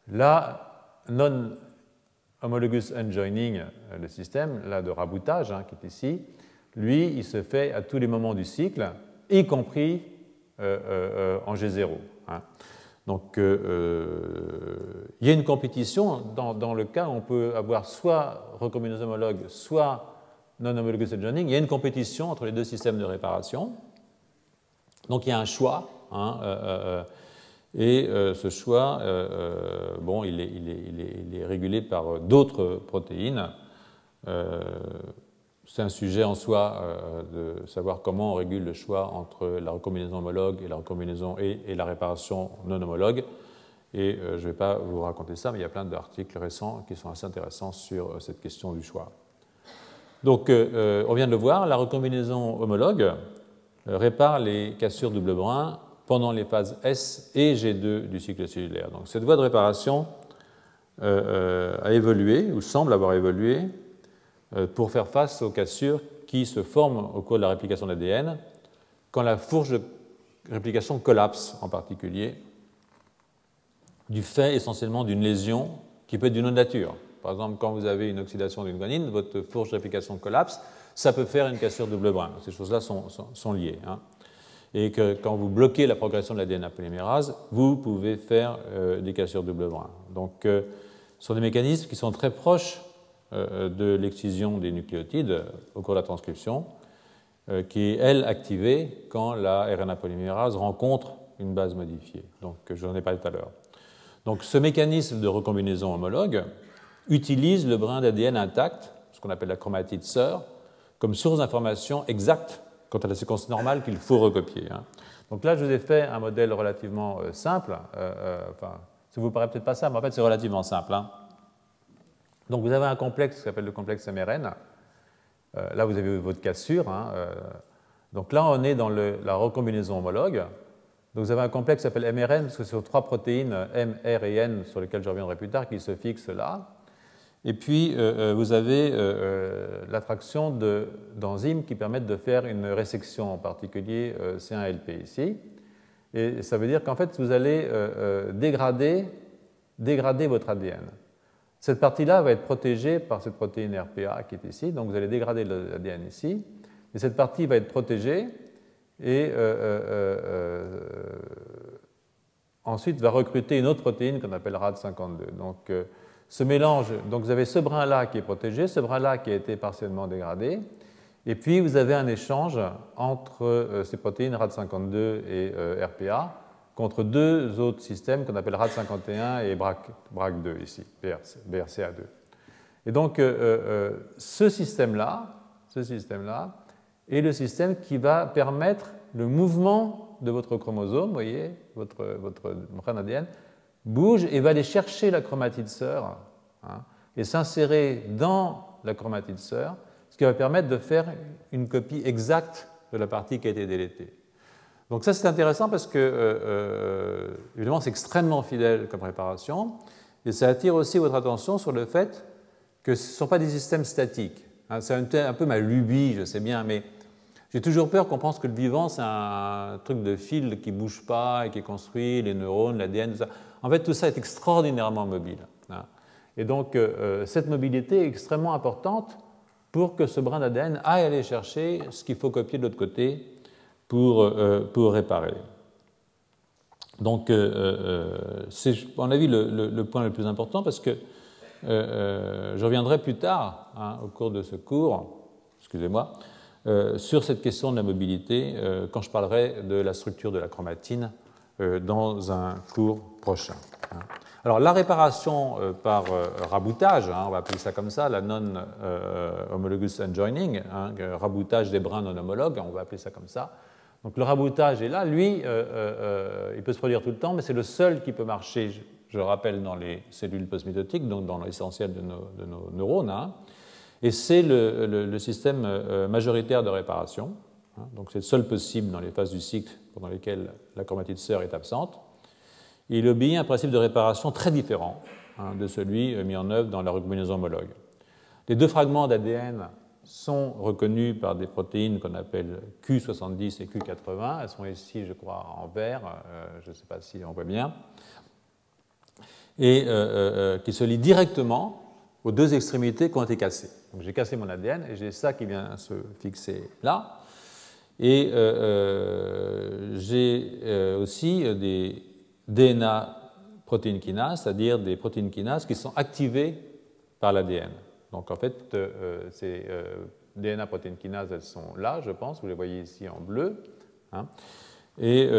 La non-homologous unjoining, le système là, de raboutage qui est ici, lui, il se fait à tous les moments du cycle, y compris en G0. Donc, il y a une compétition dans le cas où on peut avoir soit recombinaison homologue, soit non-homologous unjoining. Il y a une compétition entre les deux systèmes de réparation. Donc, il y a un choix. Et ce choix, bon, il est régulé par d'autres protéines. C'est un sujet en soi de savoir comment on régule le choix entre la recombinaison homologue et la recombinaison et la réparation non homologue. Et je ne vais pas vous raconter ça, mais il y a plein d'articles récents qui sont assez intéressants sur cette question du choix. Donc, on vient de le voir, la recombinaison homologue répare les cassures double brin pendant les phases S et G2 du cycle cellulaire. Donc, cette voie de réparation a évolué, ou semble avoir évolué, pour faire face aux cassures qui se forment au cours de la réplication de l'ADN, quand la fourche de réplication collapse en particulier, du fait essentiellement d'une lésion qui peut être d'une autre nature. Par exemple, quand vous avez une oxydation d'une guanine, votre fourche de réplication collapse, ça peut faire une cassure double brin. Ces choses-là sont liées. Et que quand vous bloquez la progression de l'ADN polymérase, vous pouvez faire des cassures double brin. Donc, ce sont des mécanismes qui sont très proches de l'excision des nucléotides au cours de la transcription, qui est, elle, activée quand la RNA polymérase rencontre une base modifiée. Donc, je n'en ai pas tout à l'heure. Donc, ce mécanisme de recombinaison homologue utilise le brin d'ADN intact, ce qu'on appelle la chromatide sœur, comme source d'information exacte quant à la séquence normale qu'il faut recopier. Donc là, je vous ai fait un modèle relativement simple. Enfin, ça ne vous paraît peut-être pas ça, mais en fait, c'est relativement simple. Donc, vous avez un complexe qui s'appelle le complexe MRN. Là, vous avez votre cassure. Donc là, on est dans la recombinaison homologue. Donc, vous avez un complexe qui s'appelle MRN, parce que ce sont trois protéines, M, R et N, sur lesquelles je reviendrai plus tard, qui se fixent là. Et puis, vous avez l'attraction d'enzymes qui permettent de faire une résection, en particulier C1LP ici. Et ça veut dire qu'en fait, vous allez dégrader votre ADN. Cette partie-là va être protégée par cette protéine RPA qui est ici. Donc, vous allez dégrader l'ADN ici. Et cette partie va être protégée et ensuite va recruter une autre protéine qu'on appelle RAD52. Donc, ce mélange, donc vous avez ce brin-là qui est protégé, ce brin-là qui a été partiellement dégradé, et puis vous avez un échange entre ces protéines RAD52 et RPA contre deux autres systèmes qu'on appelle RAD51 et BRAC2 ici, BRCA2. Et donc ce système-là est le système qui va permettre le mouvement de votre chromosome, vous voyez, votre brin ADN, bouge et va aller chercher la chromatide sœur et s'insérer dans la chromatide sœur, ce qui va permettre de faire une copie exacte de la partie qui a été délétée. Donc ça, c'est intéressant parce que, évidemment, c'est extrêmement fidèle comme réparation, et ça attire aussi votre attention sur le fait que ce ne sont pas des systèmes statiques. C'est un peu ma lubie, je sais bien, mais j'ai toujours peur qu'on pense que le vivant, c'est un truc de fil qui ne bouge pas et qui est construit, les neurones, l'ADN, tout ça. En fait, tout ça est extraordinairement mobile. Et donc, cette mobilité est extrêmement importante pour que ce brin d'ADN aille aller chercher ce qu'il faut copier de l'autre côté pour réparer. Donc, c'est, à mon avis, le point le plus important parce que je reviendrai plus tard, au cours de ce cours, excusez-moi, sur cette question de la mobilité quand je parlerai de la structure de la chromatine dans un cours prochain. Alors, la réparation par raboutage, on va appeler ça comme ça, la non-homologous enjoining, raboutage des brins non homologues, on va appeler ça comme ça. Donc, le raboutage est là, lui, il peut se produire tout le temps, mais c'est le seul qui peut marcher, je le rappelle, dans les cellules postmitotiques, donc dans l'essentiel de nos neurones, et c'est le système majoritaire de réparation. Donc, c'est le seul possible dans les phases du cycle pendant lesquelles la chromatide sœur est absente. Il obéit à un principe de réparation très différent de celui mis en œuvre dans la recombinaison homologue. Les deux fragments d'ADN sont reconnus par des protéines qu'on appelle Q70 et Q80. Elles sont ici, je crois, en vert, je ne sais pas si on voit bien, et qui se lient directement aux deux extrémités qui ont été cassées. Donc j'ai cassé mon ADN et j'ai ça qui vient se fixer là. Et j'ai aussi des DNA protéines kinases, c'est-à-dire des protéines kinases qui sont activées par l'ADN. Donc en fait, ces DNA protéines kinases, elles sont là, je pense, vous les voyez ici en bleu. Et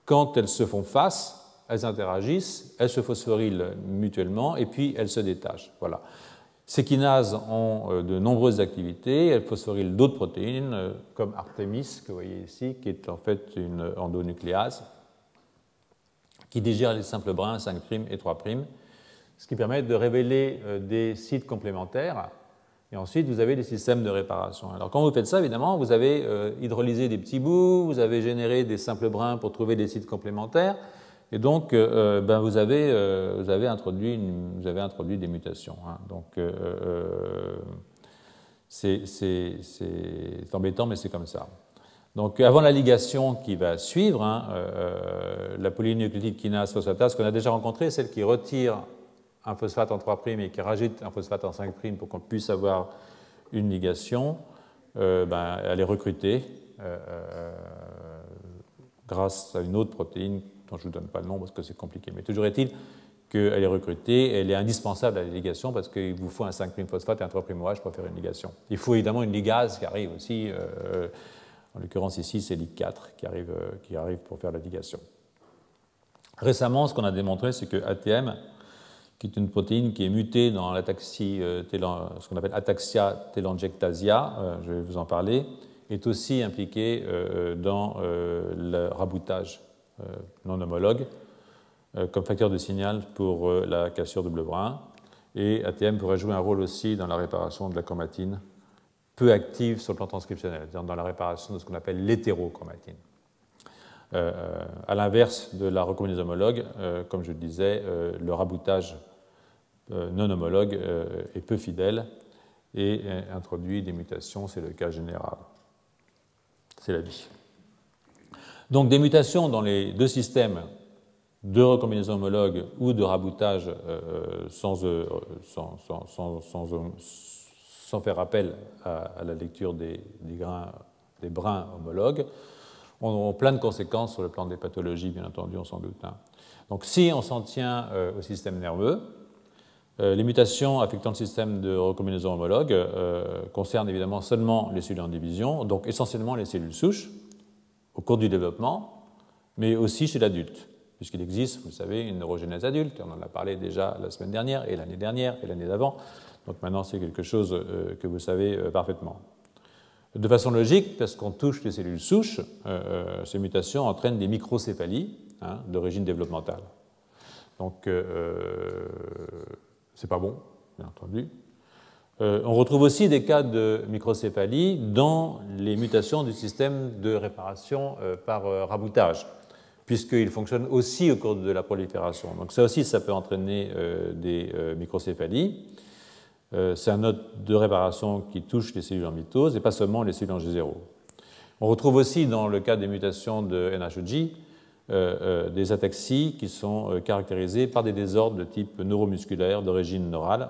quand elles se font face, elles interagissent, elles se phosphorylent mutuellement et puis elles se détachent. Voilà. Ces kinases ont de nombreuses activités, elles phosphorylent d'autres protéines, comme Artemis, que vous voyez ici, qui est en fait une endonucléase, qui digère les simples brins 5' et 3', ce qui permet de révéler des sites complémentaires. Et ensuite, vous avez des systèmes de réparation. Alors, quand vous faites ça, évidemment, vous avez hydrolysé des petits bouts, vous avez généré des simples brins pour trouver des sites complémentaires, et donc vous avez introduit des mutations. Donc, c'est embêtant, mais c'est comme ça. Donc, avant la ligation qui va suivre, la polynucléotide kinase phosphatase qu'on a déjà rencontrée, celle qui retire un phosphate en 3' et qui rajoute un phosphate en 5' pour qu'on puisse avoir une ligation, elle est recrutée grâce à une autre protéine dont je ne vous donne pas le nom parce que c'est compliqué. Mais toujours est-il qu'elle est recrutée, elle est indispensable à la ligation parce qu'il vous faut un 5' phosphate et un 3' OH pour faire une ligation. Il faut évidemment une ligase qui arrive aussi, en l'occurrence ici c'est Lig4 qui arrive pour faire la ligation. Récemment, ce qu'on a démontré, c'est que ATM, qui est une protéine qui est mutée dans l'ataxie, ce qu'on appelle ataxia télangiectasia, je vais vous en parler, est aussi impliquée dans le raboutage non homologue comme facteur de signal pour la cassure double brin. Et ATM pourrait jouer un rôle aussi dans la réparation de la chromatine peu active sur le plan transcriptionnel, c'est-à-dire dans la réparation de ce qu'on appelle l'hétérochromatine. À l'inverse de la recombinaison homologue, comme je le disais, le raboutage non homologue est peu fidèle et introduit des mutations, c'est le cas général. C'est la vie. Donc des mutations dans les deux systèmes de recombinaison homologue ou de raboutage sans faire appel à la lecture des brins homologues ont plein de conséquences sur le plan des pathologies, bien entendu, on s'en doute. Donc si on s'en tient au système nerveux, les mutations affectant le système de recombinaison homologue concernent évidemment seulement les cellules en division, donc essentiellement les cellules souches au cours du développement, mais aussi chez l'adulte, puisqu'il existe, vous le savez, une neurogénèse adulte, on en a parlé déjà la semaine dernière et l'année d'avant, donc maintenant c'est quelque chose que vous savez parfaitement. De façon logique, parce qu'on touche les cellules souches, ces mutations entraînent des microcéphalies d'origine développementale. Donc, c'est pas bon, bien entendu. On retrouve aussi des cas de microcéphalie dans les mutations du système de réparation par raboutage, puisqu'il fonctionne aussi au cours de la prolifération. Donc ça aussi, ça peut entraîner des microcéphalies. C'est un mode de réparation qui touche les cellules en mitose et pas seulement les cellules en G0. On retrouve aussi dans le cas des mutations de NHEG des ataxies qui sont caractérisées par des désordres de type neuromusculaire d'origine neurale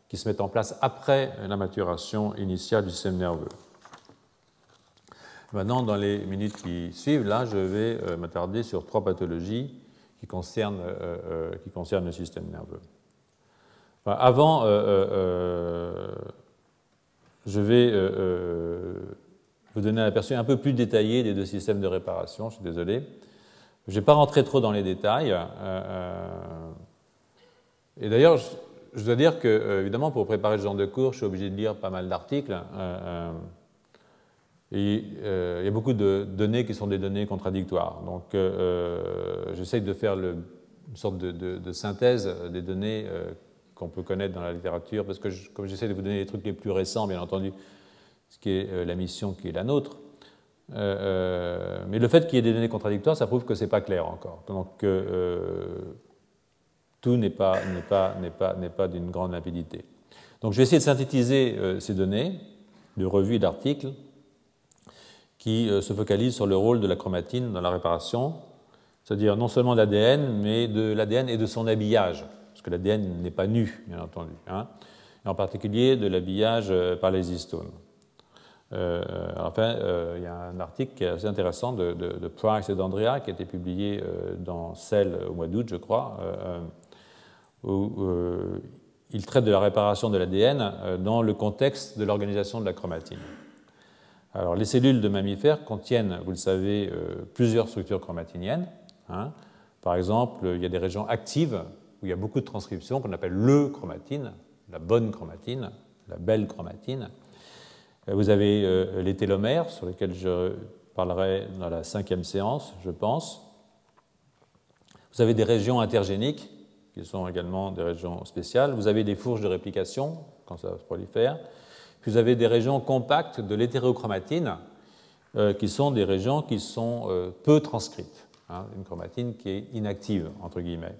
qui se mettent en place après la maturation initiale du système nerveux. Maintenant, dans les minutes qui suivent, là, je vais m'attarder sur 3 pathologies qui concernent le système nerveux. Enfin, avant, je vais vous donner un aperçu un peu plus détaillé des deux systèmes de réparation, je suis désolé. Je ne vais pas rentrer trop dans les détails. Et d'ailleurs, je dois dire que, évidemment, pour préparer ce genre de cours, je suis obligé de lire pas mal d'articles. Et il y a beaucoup de données qui sont des données contradictoires. Donc, j'essaye de faire une sorte de synthèse des données qu'on peut connaître dans la littérature, parce que comme j'essaie de vous donner les trucs les plus récents, bien entendu, ce qui est la mission qui est la nôtre, mais le fait qu'il y ait des données contradictoires, ça prouve que ce n'est pas clair encore. Donc, tout n'est pas d'une grande limpidité. Donc, je vais essayer de synthétiser ces données de revues et d'articles qui se focalisent sur le rôle de la chromatine dans la réparation, c'est-à-dire non seulement de l'ADN, mais de l'ADN et de son habillage, parce que l'ADN n'est pas nu, bien entendu, hein, et en particulier de l'habillage par les histones. Enfin, il y a un article qui est assez intéressant de Price et d'Andrea qui a été publié dans Cell au mois d'août, je crois, où il traite de la réparation de l'ADN dans le contexte de l'organisation de la chromatine. Alors, les cellules de mammifères contiennent, vous le savez, plusieurs structures chromatiniennes. Hein. Par exemple, il y a des régions actives où il y a beaucoup de transcriptions qu'on appelle le chromatine, la bonne chromatine, la belle chromatine. Vous avez les télomères, sur lesquels je parlerai dans la 5e séance, je pense. Vous avez des régions intergéniques, qui sont également des régions spéciales. Vous avez des fourches de réplication, quand ça se prolifère. Puis vous avez des régions compactes de l'hétérochromatine, qui sont des régions qui sont peu transcrites, hein, une chromatine qui est inactive, entre guillemets.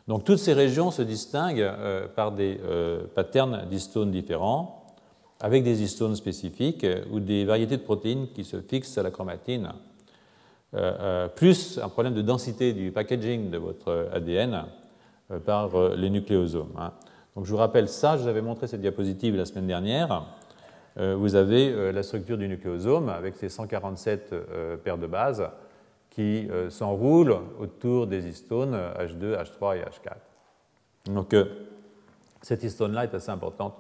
Donc toutes ces régions se distinguent par des patterns d'histones différents, avec des histones spécifiques ou des variétés de protéines qui se fixent à la chromatine, plus un problème de densité du packaging de votre ADN par les nucléosomes. Hein. Donc je vous rappelle ça, je vous avais montré cette diapositive la semaine dernière. Vous avez la structure du nucléosome avec ses 147 paires de bases qui s'enroulent autour des histones H2, H3 et H4. Donc cette histone-là est assez importante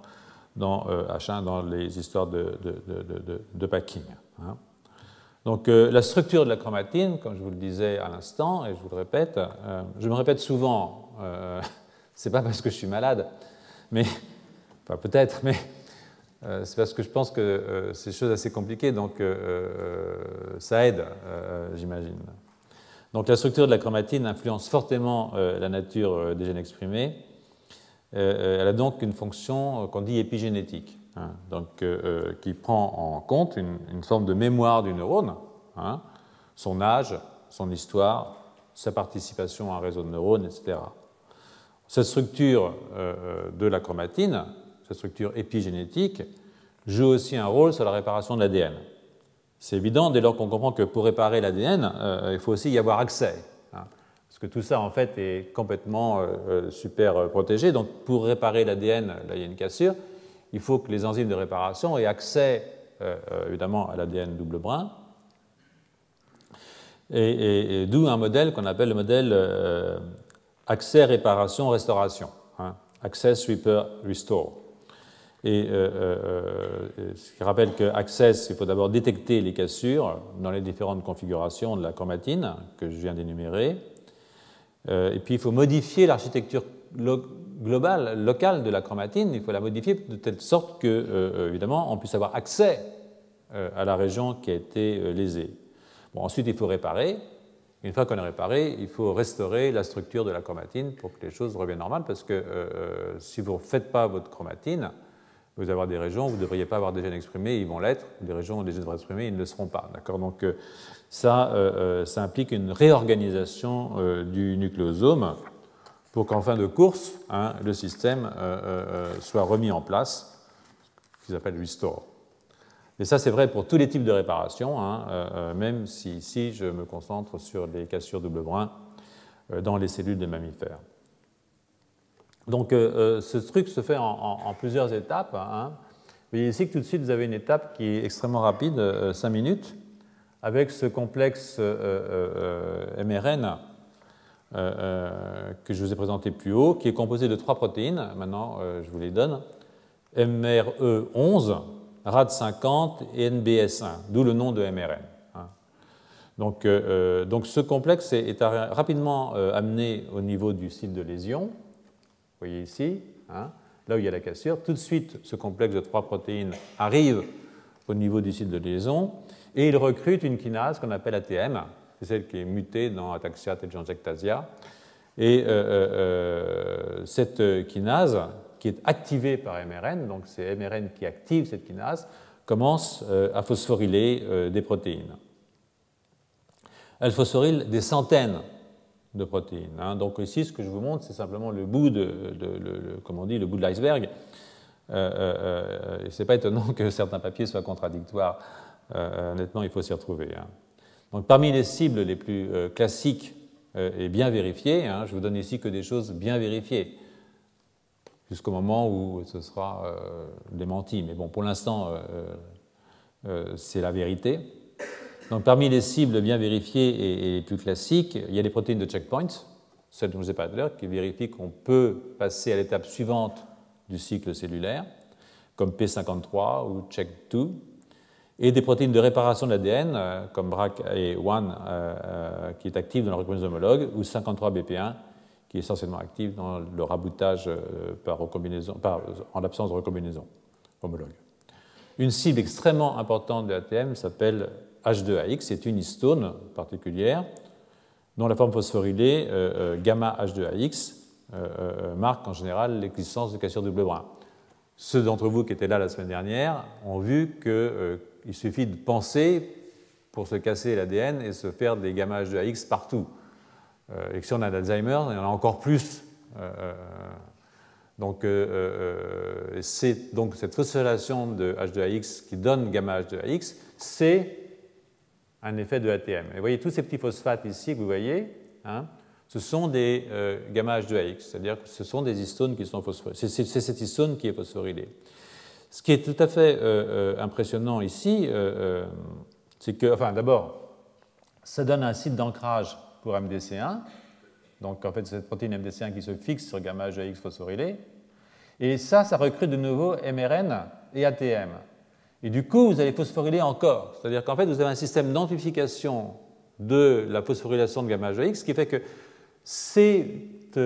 dans H1, dans les histoires de packing. Hein. Donc la structure de la chromatine, comme je vous le disais à l'instant, et je vous le répète, je me répète souvent, c'est pas parce que je suis malade, mais, enfin peut-être, mais c'est parce que je pense que c'est des choses assez compliquées, donc ça aide, j'imagine. Donc la structure de la chromatine influence fortement la nature des gènes exprimés. Elle a donc une fonction qu'on dit épigénétique, hein, donc, qui prend en compte une forme de mémoire du neurone, hein, son âge, son histoire, sa participation à un réseau de neurones, etc. Cette structure de la chromatine, cette structure épigénétique, joue aussi un rôle sur la réparation de l'ADN. C'est évident dès lors qu'on comprend que pour réparer l'ADN, il faut aussi y avoir accès. Hein. Parce que tout ça, en fait, est complètement super protégé. Donc, pour réparer l'ADN, là, il y a une cassure, il faut que les enzymes de réparation aient accès, évidemment, à l'ADN double brin. Et d'où un modèle qu'on appelle le modèle accès, réparation, restauration. Hein, access, repair, restore. Et ce qui rappelle que access, il faut d'abord détecter les cassures dans les différentes configurations de la chromatine que je viens d'énumérer. Et puis il faut modifier l'architecture globale, locale de la chromatine. Il faut la modifier de telle sorte que, évidemment, on puisse avoir accès à la région qui a été lésée. Bon, ensuite, il faut réparer. Une fois qu'on a réparé, il faut restaurer la structure de la chromatine pour que les choses reviennent normales, parce que si vous ne faites pas votre chromatine, vous allez avoir des régions où vous ne devriez pas avoir des gènes exprimés, ils vont l'être, des régions où les gènes devraient être exprimés, ils ne le seront pas. Donc ça implique une réorganisation du nucléosome pour qu'en fin de course, hein, le système soit remis en place, ce qu'ils appellent restore. Et ça, c'est vrai pour tous les types de réparations, hein, même si ici je me concentre sur les cassures double brin dans les cellules des mammifères. Donc ce truc se fait en plusieurs étapes. Hein. Vous voyez ici que tout de suite vous avez une étape qui est extrêmement rapide, 5 minutes, avec ce complexe mRN que je vous ai présenté plus haut, qui est composé de 3 protéines. Maintenant, je vous les donne. MRE11, RAD50 et NBS1, d'où le nom de mRN. Hein. Donc ce complexe est rapidement amené au niveau du site de lésion. Vous voyez ici, hein, là où il y a la cassure. Tout de suite, ce complexe de 3 protéines arrive au niveau du site de liaison et il recrute une kinase qu'on appelle ATM. C'est celle qui est mutée dans ataxia telangiectasia. Et cette kinase, qui est activée par MRN, donc c'est MRN qui active cette kinase, commence à phosphoryler des protéines. Elle phosphoryle des centaines de protéines. Hein. Donc ici, ce que je vous montre, c'est simplement le bout le bout de l'iceberg. Ce n'est pas étonnant que certains papiers soient contradictoires. Honnêtement, il faut s'y retrouver. Hein. Donc, parmi les cibles les plus classiques et bien vérifiées, hein, je vous donne ici que des choses bien vérifiées, jusqu'au moment où ce sera démenti. Mais bon, pour l'instant, c'est la vérité. Donc, parmi les cibles bien vérifiées et les plus classiques, il y a les protéines de checkpoint, celles dont je vous ai parlé tout à l'heure, qui vérifient qu'on peut passer à l'étape suivante du cycle cellulaire, comme P53 ou CHEK2, et des protéines de réparation de l'ADN, comme BRCA1, qui est active dans la recombinése homologue, ou 53BP1, qui est essentiellement active dans le raboutage en l'absence de recombinaison homologue. Une cible extrêmement importante de l'ATM s'appelle H2AX, c'est une histone particulière dont la forme phosphorylée gamma H2AX marque en général l'existence de cassure double brin. Ceux d'entre vous qui étaient là la semaine dernière ont vu qu'il suffit de penser pour se casser l'ADN et se faire des gamma H2AX partout. Et que si on a d'Alzheimer, il y en a encore plus. Donc c'est donc cette phosphorylation de H2AX qui donne gamma H2AX, c'est un effet de ATM. Et vous voyez tous ces petits phosphates ici que vous voyez, hein, ce sont des gamma H2AX, c'est-à-dire que ce sont des histones qui sont phosphorylées. C'est cette histone qui est phosphorylée. Ce qui est tout à fait impressionnant ici, c'est que, enfin d'abord, ça donne un site d'ancrage pour MDC1, donc en fait c'est cette protéine MDC1 qui se fixe sur gamma H2AX phosphorylée, et ça recrute de nouveau MRN et ATM. Et du coup, vous allez phosphoryler encore. C'est-à-dire qu'en fait, vous avez un système d'amplification de la phosphorylation de gamma H2AX, ce qui fait que cette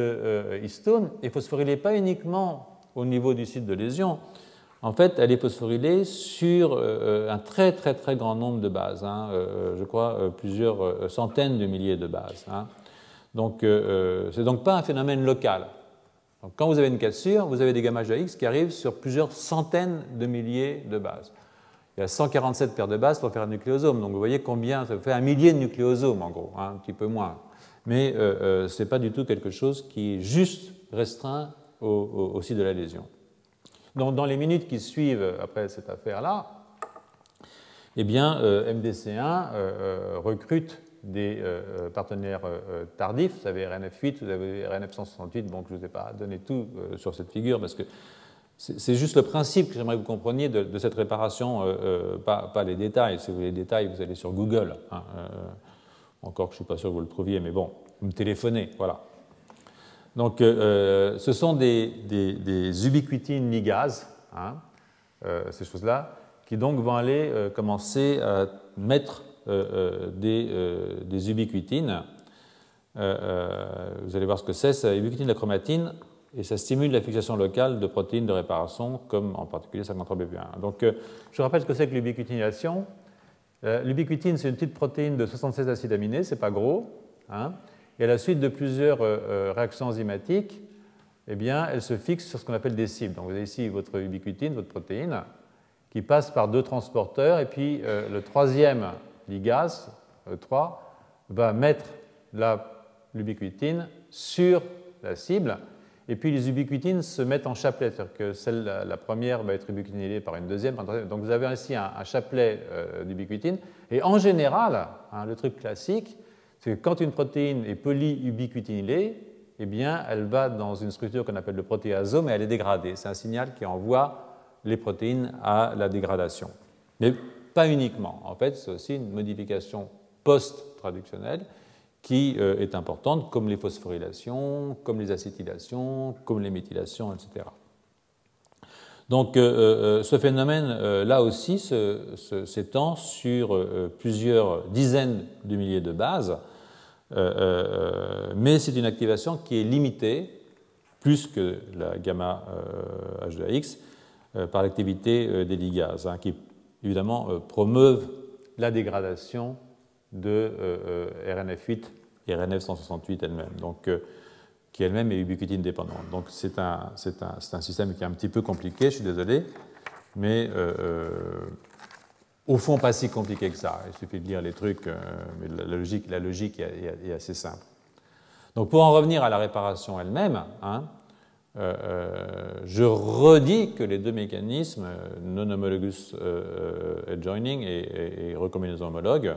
histone est phosphorylée pas uniquement au niveau du site de lésion. En fait, elle est phosphorylée sur un très très très grand nombre de bases, hein, je crois plusieurs centaines de milliers de bases. Hein. Donc, c'est donc pas un phénomène local. Donc, quand vous avez une cassure, vous avez des gamma H2AX qui arrivent sur plusieurs centaines de milliers de bases. Il y a 147 paires de bases pour faire un nucléosome, donc vous voyez combien ça fait un millier de nucléosomes en gros, hein, un petit peu moins. Mais ce n'est pas du tout quelque chose qui est juste restreint au site de la lésion. Donc, dans les minutes qui suivent après cette affaire-là, eh bien, MDC1 recrute des partenaires tardifs. Vous avez RNF8, vous avez RNF168, donc je ne vous ai pas donné tout sur cette figure parce que c'est juste le principe que j'aimerais que vous compreniez de cette réparation, pas les détails. Si vous voulez les détails, vous allez sur Google. Hein, encore que je ne suis pas sûr que vous le trouviez, mais bon, vous me téléphonez, voilà. Donc, ce sont des ubiquitines ligases, hein, ces choses-là, qui donc vont aller commencer à mettre des ubiquitines. Vous allez voir ce que c'est ubiquitine de la chromatine, et ça stimule la fixation locale de protéines de réparation, comme en particulier 53BP1. Donc, je rappelle ce que c'est que l'ubiquitination. L'ubiquitine, c'est une petite protéine de 76 acides aminés, c'est pas gros, hein, et à la suite de plusieurs réactions enzymatiques, eh bien, elle se fixe sur ce qu'on appelle des cibles. Donc, vous avez ici votre ubiquitine, votre protéine, qui passe par 2 transporteurs, et puis le troisième ligase, E3, va mettre l'ubiquitine sur la cible, et puis les ubiquitines se mettent en chapelet, c'est-à-dire que la première va être ubiquitinylée par une deuxième, donc vous avez ainsi un chapelet d'ubiquitine, et en général, hein, le truc classique, c'est que quand une protéine est polyubiquitinylée, eh bien, elle va dans une structure qu'on appelle le protéasome et elle est dégradée. C'est un signal qui envoie les protéines à la dégradation. Mais pas uniquement. En fait, c'est aussi une modification post-traductionnelle qui est importante, comme les phosphorylations, comme les acétylations, comme les méthylations, etc. Donc ce phénomène, là aussi, s'étend sur plusieurs dizaines de milliers de bases, mais c'est une activation qui est limitée, plus que la gamma H2AX, par l'activité des ligases, hein, qui évidemment promeuvent la dégradation de RNF8 et RNF168 elle-même, donc qui elle-même est ubiquitine dépendante. Donc c'est un système qui est un petit peu compliqué, je suis désolé, mais au fond pas si compliqué que ça. Il suffit de lire les trucs, mais la logique est assez simple. Donc pour en revenir à la réparation elle-même, hein, je redis que les deux mécanismes, non-homologous adjoining et recombinaison homologue,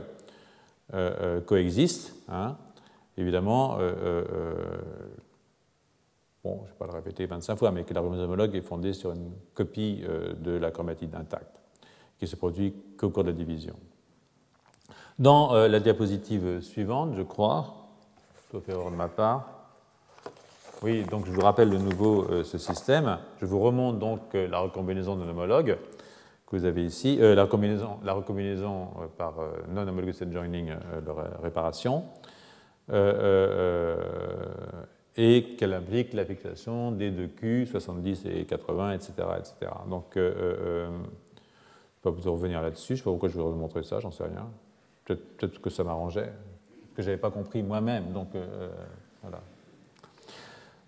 coexistent. Hein. Évidemment, bon, je ne vais pas le répéter 25 fois, mais que la recombinaison homologue est fondée sur une copie de la chromatide intacte, qui se produit qu'au cours de la division. Dans la diapositive suivante, je crois, sauf erreur de ma part, oui, donc je vous rappelle de nouveau ce système. Je vous remonte donc la recombinaison non homologue que vous avez ici, la recombinaison par non-homologous adjoining de réparation, et qu'elle implique la fixation des deux Q, 70 et 80, etc. etc. Donc, je ne vais pas vous revenir là-dessus, je ne sais pas pourquoi je vais vous montrer ça, j'en sais rien. Peut-être que ça m'arrangeait, que je n'avais pas compris moi-même, donc voilà.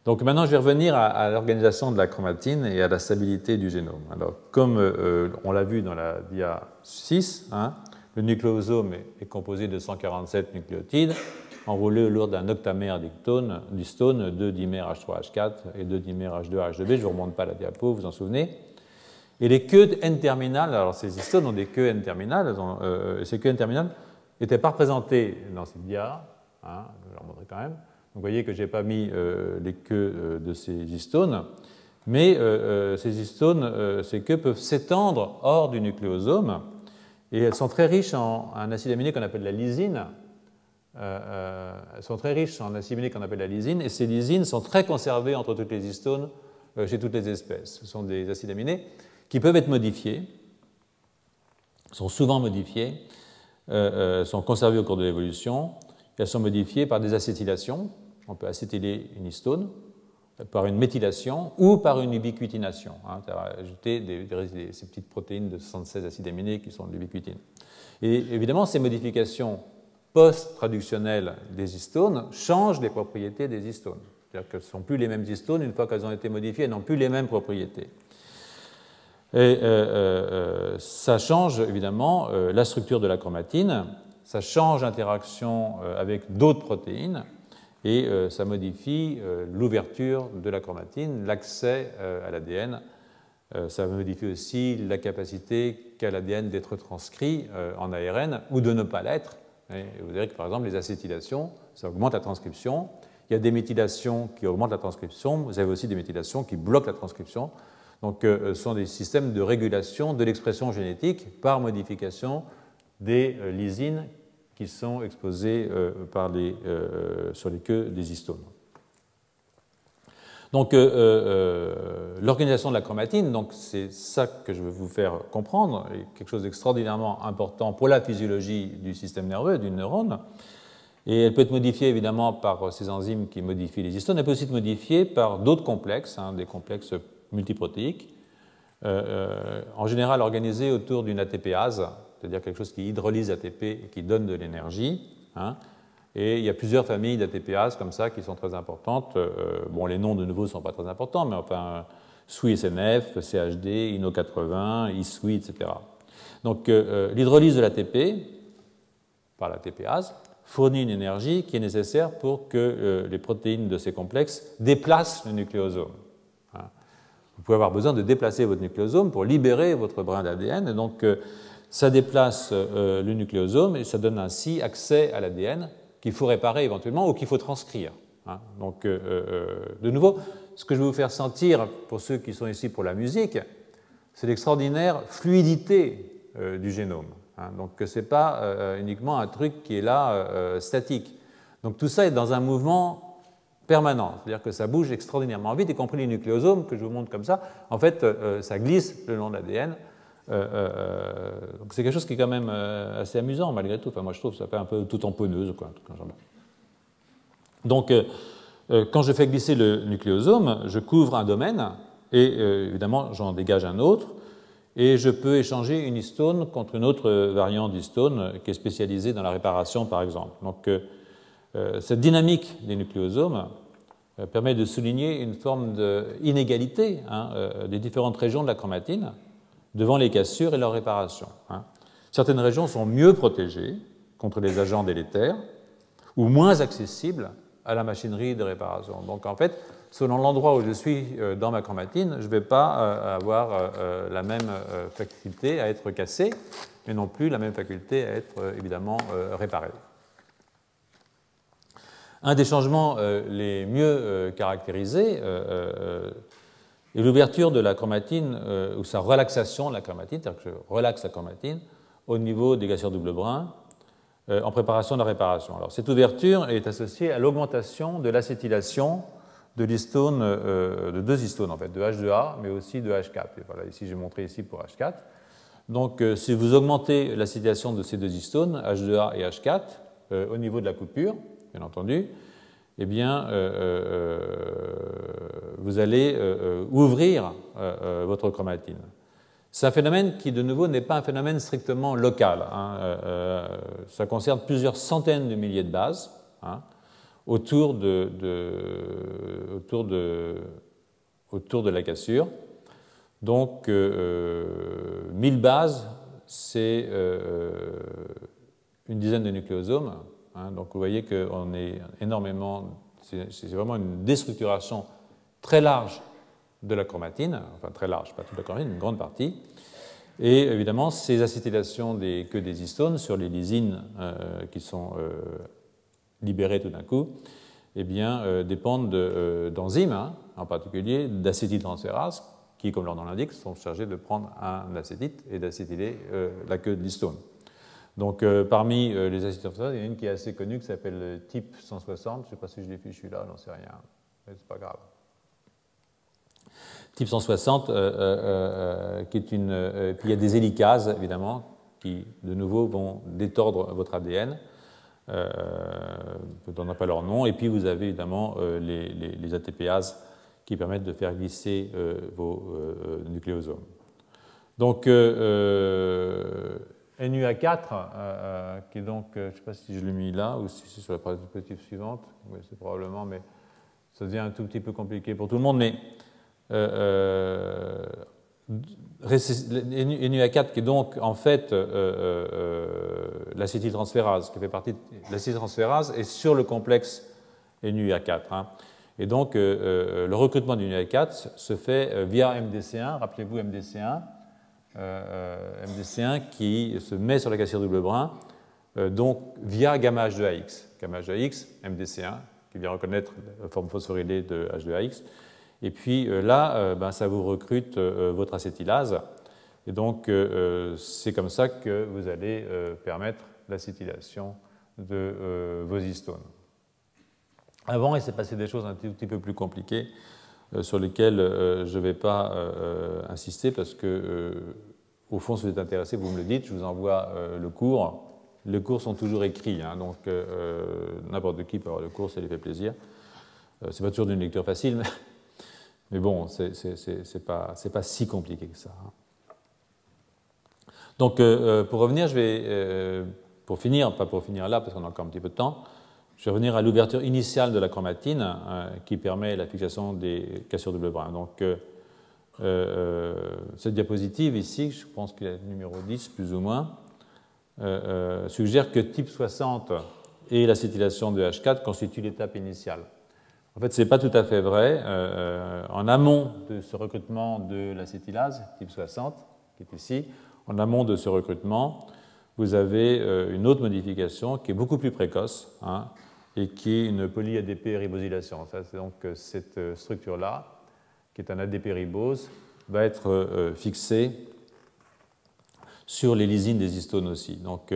Donc maintenant, je vais revenir à l'organisation de la chromatine et à la stabilité du génome. Alors, comme on l'a vu dans la dia 6, hein, le nucléosome est composé de 147 nucléotides enroulés autour d'un octamère d'histone, 2 dimères H3H4 et 2 dimères H2H2B. Je ne vous remonte pas la diapo, vous vous en souvenez. Et les queues N-terminales, alors ces histones ont des queues N-terminales, ces queues N-terminales n'étaient pas représentées dans cette dia, hein, je vais leur montrer quand même. Vous voyez que je n'ai pas mis les queues de ces histones, mais ces histones, ces queues peuvent s'étendre hors du nucléosome, et elles sont très riches en un acide aminé qu'on appelle la lysine. Elles sont très riches en acide aminé qu'on appelle la lysine, et ces lysines sont très conservées entre toutes les histones chez toutes les espèces. Ce sont des acides aminés qui peuvent être modifiés, sont souvent modifiés, sont conservés au cours de l'évolution, et elles sont modifiées par des acétylations. On peut acétyler une histone par une méthylation ou par une ubiquitination, hein, c'est-à-dire ajouter ces petites protéines de 76 acides aminés qui sont de l'ubiquitine. Et évidemment, ces modifications post-traductionnelles des histones changent les propriétés des histones. C'est-à-dire qu'elles ne sont plus les mêmes histones, une fois qu'elles ont été modifiées, elles n'ont plus les mêmes propriétés. Et ça change évidemment la structure de la chromatine, ça change l'interaction avec d'autres protéines, et ça modifie l'ouverture de la chromatine, l'accès à l'ADN. Ça modifie aussi la capacité qu'a l'ADN d'être transcrit en ARN ou de ne pas l'être. Et vous verrez que par exemple les acétylations, ça augmente la transcription. Il y a des méthylations qui augmentent la transcription, vous avez aussi des méthylations qui bloquent la transcription. Donc ce sont des systèmes de régulation de l'expression génétique par modification des lysines qui sont exposés sur les queues des histones. Donc, l'organisation de la chromatine, c'est ça que je veux vous faire comprendre, est quelque chose d'extraordinairement important pour la physiologie du système nerveux, d'une neurone. Et elle peut être modifiée évidemment par ces enzymes qui modifient les histones. Elle peut aussi être modifiée par d'autres complexes, hein, des complexes multiprotéiques, en général organisés autour d'une ATPase, c'est-à-dire quelque chose qui hydrolyse ATP et qui donne de l'énergie. Hein. Et il y a plusieurs familles d'ATPases comme ça qui sont très importantes. Bon, les noms de nouveau ne sont pas très importants, mais enfin, SWI-SNF, CHD, INO80, ISWI, etc. Donc, l'hydrolyse de l'ATP par l'ATPase fournit une énergie qui est nécessaire pour que les protéines de ces complexes déplacent le nucléosome. Hein. Vous pouvez avoir besoin de déplacer votre nucléosome pour libérer votre brin d'ADN. Donc, ça déplace le nucléosome et ça donne ainsi accès à l'ADN qu'il faut réparer éventuellement ou qu'il faut transcrire. Hein. Donc, de nouveau, ce que je vais vous faire sentir pour ceux qui sont ici pour la musique, c'est l'extraordinaire fluidité du génome. Hein. Donc, ce n'est pas uniquement un truc qui est là statique. Donc, tout ça est dans un mouvement permanent, c'est-à-dire que ça bouge extraordinairement vite, y compris les nucléosomes que je vous montre comme ça. En fait, ça glisse le long de l'ADN. Donc c'est quelque chose qui est quand même assez amusant malgré tout. Enfin, moi je trouve que ça fait un peu tout tamponneuse, quoi, un truc. Donc quand je fais glisser le nucléosome, je couvre un domaine et évidemment j'en dégage un autre et je peux échanger une histone contre une autre variante d'histone qui est spécialisée dans la réparation par exemple. Donc cette dynamique des nucléosomes permet de souligner une forme d'inégalité des différentes régions de la chromatine devant les cassures et leur réparation. Certaines régions sont mieux protégées contre les agents délétères ou moins accessibles à la machinerie de réparation. Donc en fait, selon l'endroit où je suis dans ma chromatine, je ne vais pas avoir la même faculté à être cassé, mais non plus la même faculté à être évidemment réparé. Un des changements les mieux caractérisés est l'ouverture de la chromatine ou sa relaxation de la chromatine, c'est-à-dire que je relaxe la chromatine au niveau des cassures double brin en préparation de la réparation. Alors, cette ouverture est associée à l'augmentation de l'acétylation de l'histone, de deux histones en fait, de H2A, mais aussi de H4. Et voilà, ici j'ai montré ici pour H4. Donc, si vous augmentez l'acétylation de ces deux histones, H2A et H4, au niveau de la coupure, bien entendu, eh bien, vous allez ouvrir votre chromatine. C'est un phénomène qui, de nouveau, n'est pas un phénomène strictement local. Ça concerne plusieurs centaines de milliers de bases autour de la cassure. Donc, 1000 bases, c'est une dizaine de nucléosomes. Donc, vous voyez qu'on est énormément... C'est vraiment une déstructuration très large de la chromatine, enfin très large, pas toute la chromatine, une grande partie. Et évidemment, ces acétylations que des histones sur les lysines qui sont libérées tout d'un coup, eh bien, dépendent d'enzymes, en particulier d'acétyltransférases, qui, comme leur nom l'indique, sont chargés de prendre un acétyte et d'acétyler la queue de l'histone. Donc, parmi les acétyltransférases, il y en a une qui est assez connue qui s'appelle type 160. Je ne sais pas si je l'ai fichu là, j'en sais rien, mais c'est pas grave. Type 160, qui est une. Puis il y a des hélicases, évidemment, qui, de nouveau, vont détordre votre ADN. Je ne donnerai pas leur nom. Et puis, vous avez évidemment les ATPases qui permettent de faire glisser vos nucléosomes. Donc, NUA4, qui est donc, je ne sais pas si je l'ai mis là ou si c'est sur la diapositive suivante, oui, c'est probablement, mais ça devient un tout petit peu compliqué pour tout le monde, mais NUA4 qui est donc en fait l'acétyltransférase, qui fait partie de l'acétyltransférase est sur le complexe NUA4. Et donc le recrutement du NUA4 se fait via MDC1, rappelez-vous MDC1, MDC1 qui se met sur la cassure double brin, donc via gamma H2AX. Gamma H2AX, MDC1, qui vient reconnaître la forme phosphorylée de H2AX. Et puis là, ça vous recrute votre acétylase. Et donc, c'est comme ça que vous allez permettre l'acétylation de vos histones. Avant, il s'est passé des choses un tout petit peu plus compliquées sur lesquelles je ne vais pas insister parce que, au fond, si vous êtes intéressé, vous me le dites, je vous envoie le cours. Les cours sont toujours écrits, donc n'importe qui peut avoir le cours, ça lui fait plaisir. Ce n'est pas toujours d'une lecture facile, mais bon, c'est pas si compliqué que ça. Donc, pour revenir, je vais, pour finir, pas pour finir là, parce qu'on a encore un petit peu de temps, je vais revenir à l'ouverture initiale de la chromatine qui permet la fixation des cassures double brin. Donc, cette diapositive ici, je pense qu'il est numéro 10 plus ou moins, suggère que type 60 et l'acétylation de H4 constituent l'étape initiale. En fait, ce n'est pas tout à fait vrai. En amont de ce recrutement de l'acétylase, type 60, qui est ici, en amont de ce recrutement, vous avez une autre modification qui est beaucoup plus précoce et qui est une poly-ADP-ribosylation. C'est donc cette structure-là, qui est un ADP-ribose, va être fixée sur les lysines des histones aussi, donc,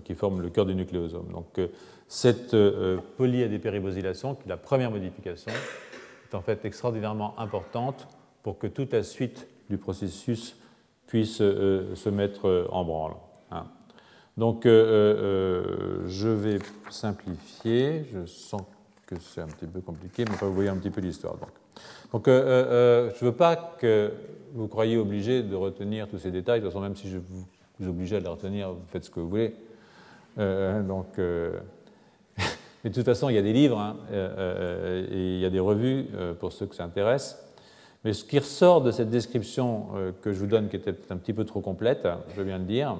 qui forment le cœur du nucléosome. Donc, cette polyadépéribosylation, qui est la première modification, est en fait extraordinairement importante pour que toute la suite du processus puisse se mettre en branle. Hein. Donc, je vais simplifier. Je sens que c'est un petit peu compliqué, mais vous voyez un petit peu l'histoire. Donc je ne veux pas que vous croyiez obligé de retenir tous ces détails. De toute façon, même si je vous oblige à les retenir, vous faites ce que vous voulez. Mais de toute façon, il y a des livres hein, et il y a des revues pour ceux que ça intéresse. Mais ce qui ressort de cette description que je vous donne, qui était un petit peu trop complète, je viens de dire,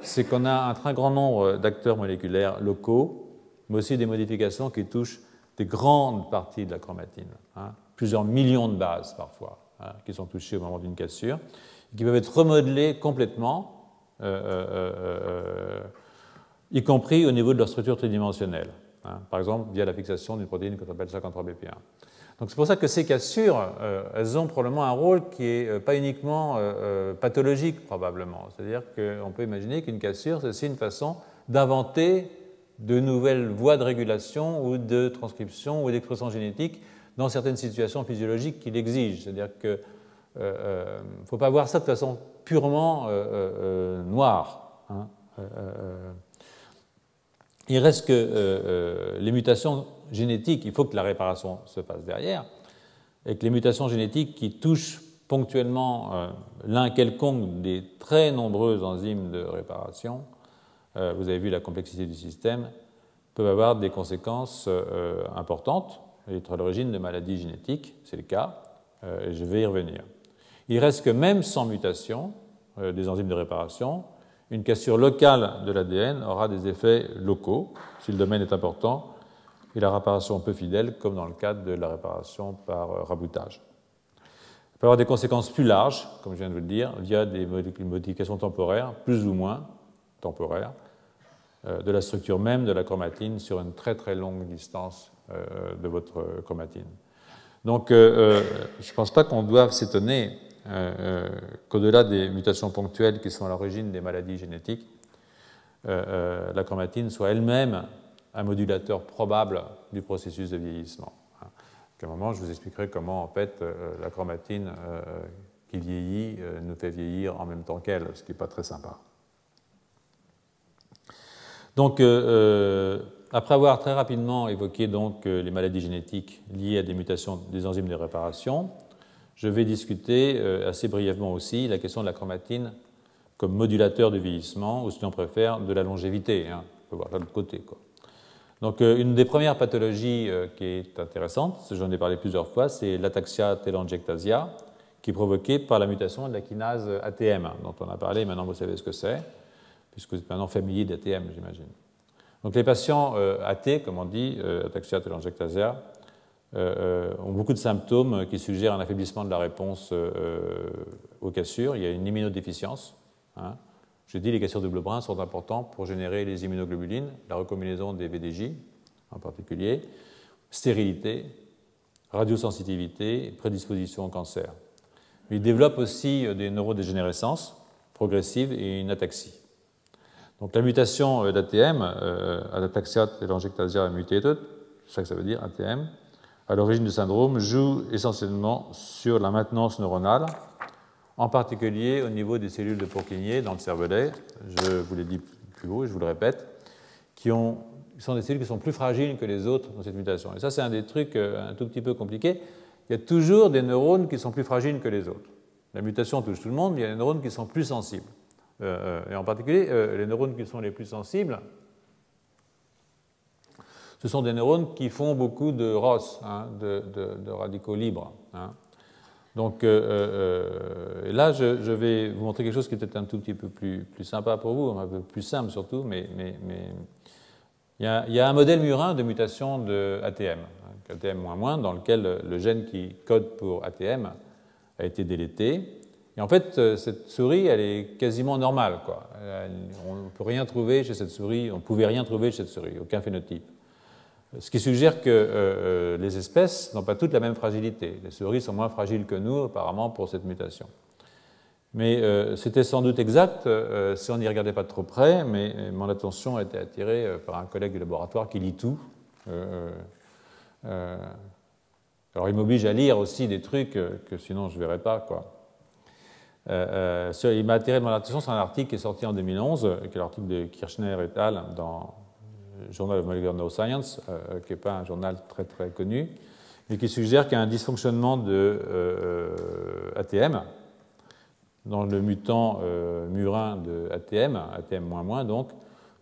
c'est qu'on a un très grand nombre d'acteurs moléculaires locaux, mais aussi des modifications qui touchent des grandes parties de la chromatine, hein, plusieurs millions de bases parfois, hein, qui sont touchées au moment d'une cassure, et qui peuvent être remodelées complètement, y compris au niveau de leur structure tridimensionnelle, hein, par exemple via la fixation d'une protéine qu'on appelle 53BP1. Donc c'est pour ça que ces cassures, elles ont probablement un rôle qui n'est pas uniquement pathologique, probablement. C'est-à-dire qu'on peut imaginer qu'une cassure, c'est aussi une façon d'inventer de nouvelles voies de régulation ou de transcription ou d'expression génétique dans certaines situations physiologiques qui l'exigent. C'est-à-dire qu'il ne faut pas voir ça de façon purement noire. Hein. Il reste que les mutations génétiques, il faut que la réparation se fasse derrière, et que les mutations génétiques qui touchent ponctuellement l'un quelconque des très nombreux enzymes de réparation, vous avez vu la complexité du système, peuvent avoir des conséquences importantes et être à l'origine de maladies génétiques, c'est le cas, et je vais y revenir. Il reste que même sans mutation des enzymes de réparation, une cassure locale de l'ADN aura des effets locaux, si le domaine est important, et la réparation peu fidèle, comme dans le cadre de la réparation par raboutage. Il peut avoir des conséquences plus larges, comme je viens de vous le dire, via des modifications temporaires, plus ou moins temporaires, de la structure même de la chromatine sur une très très longue distance de votre chromatine. Donc, je ne pense pas qu'on doive s'étonner qu'au-delà des mutations ponctuelles qui sont à l'origine des maladies génétiques, la chromatine soit elle-même un modulateur probable du processus de vieillissement. À un moment, je vous expliquerai comment, en fait, la chromatine qui vieillit nous fait vieillir en même temps qu'elle, ce qui n'est pas très sympa. Donc, après avoir très rapidement évoqué donc, les maladies génétiques liées à des mutations des enzymes de réparation, je vais discuter assez brièvement aussi la question de la chromatine comme modulateur du vieillissement, ou si on préfère, de la longévité. Hein. On peut voir ça de l'autre côté, quoi. Donc, une des premières pathologies qui est intéressante, j'en ai parlé plusieurs fois, c'est l'ataxia telangiectasia, qui est provoquée par la mutation de la kinase ATM, dont on a parlé, maintenant vous savez ce que c'est, puisque vous êtes maintenant familier d'ATM, j'imagine. Donc, les patients AT, comme on dit, ataxia telangiectasia, ont beaucoup de symptômes qui suggèrent un affaiblissement de la réponse aux cassures. Il y a une immunodéficience. Hein. Je dis les cassures de bleu brun sont importantes pour générer les immunoglobulines, la recombinaison des VDJ en particulier, stérilité, radiosensitivité, prédisposition au cancer. Mais ils développent aussi des neurodégénérescences progressives et une ataxie. Donc la mutation d'ATM, ataxia telangiectasia mutated, c'est ça que ça veut dire, ATM, à l'origine du syndrome, joue essentiellement sur la maintenance neuronale, en particulier au niveau des cellules de Purkinje dans le cervelet, je vous l'ai dit plus haut, je vous le répète, qui sont des cellules qui sont plus fragiles que les autres dans cette mutation. Et ça, c'est un des trucs un tout petit peu compliqués. Il y a toujours des neurones qui sont plus fragiles que les autres. La mutation touche tout le monde, mais il y a des neurones qui sont plus sensibles. Et en particulier, les neurones qui sont les plus sensibles, ce sont des neurones qui font beaucoup de ROS, hein, de radicaux libres. Hein. Donc là, je vais vous montrer quelque chose qui est peut-être un tout petit peu plus sympa pour vous, un peu plus simple surtout, mais il y a un modèle murin de mutation de ATM, ATM-, dans lequel le gène qui code pour ATM a été délété. Et en fait, cette souris, elle est quasiment normale, quoi. On ne peut rien trouver chez cette souris, on ne pouvait rien trouver chez cette souris, aucun phénotype. Ce qui suggère que les espèces n'ont pas toutes la même fragilité. Les souris sont moins fragiles que nous, apparemment, pour cette mutation. Mais c'était sans doute exact si on n'y regardait pas de trop près, mais mon attention a été attirée par un collègue du laboratoire qui lit tout. Alors il m'oblige à lire aussi des trucs que sinon je ne verrais pas, quoi. Il m'a attiré mon attention sur un article qui est sorti en 2011, qui est l'article de Kirchner et al. Dans le Journal of Molecular Neuroscience, qui n'est pas un journal très très connu, mais qui suggère qu'il y a un dysfonctionnement de ATM dans le mutant murin de ATM, ATM-, donc,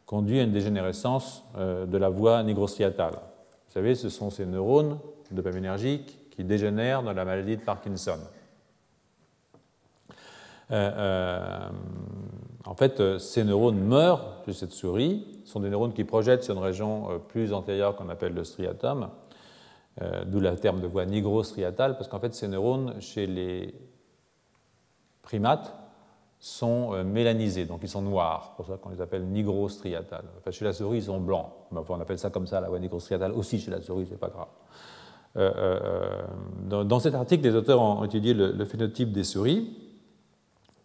conduit à une dégénérescence de la voie nigrostriatale. Vous savez, ce sont ces neurones dopaminergiques qui dégénèrent dans la maladie de Parkinson. En fait, ces neurones meurent chez cette souris. Ce sont des neurones qui projettent sur une région plus antérieure qu'on appelle le striatum, d'où le terme de voie nigrostriatale, parce qu'en fait, ces neurones, chez les primates, sont mélanisés, donc ils sont noirs, c'est pour ça qu'on les appelle nigrostriatales. Enfin, chez la souris, ils sont blancs. Enfin, on appelle ça comme ça, la voie nigrostriatale aussi chez la souris, c'est pas grave. Dans cet article, les auteurs ont étudié le phénotype des souris,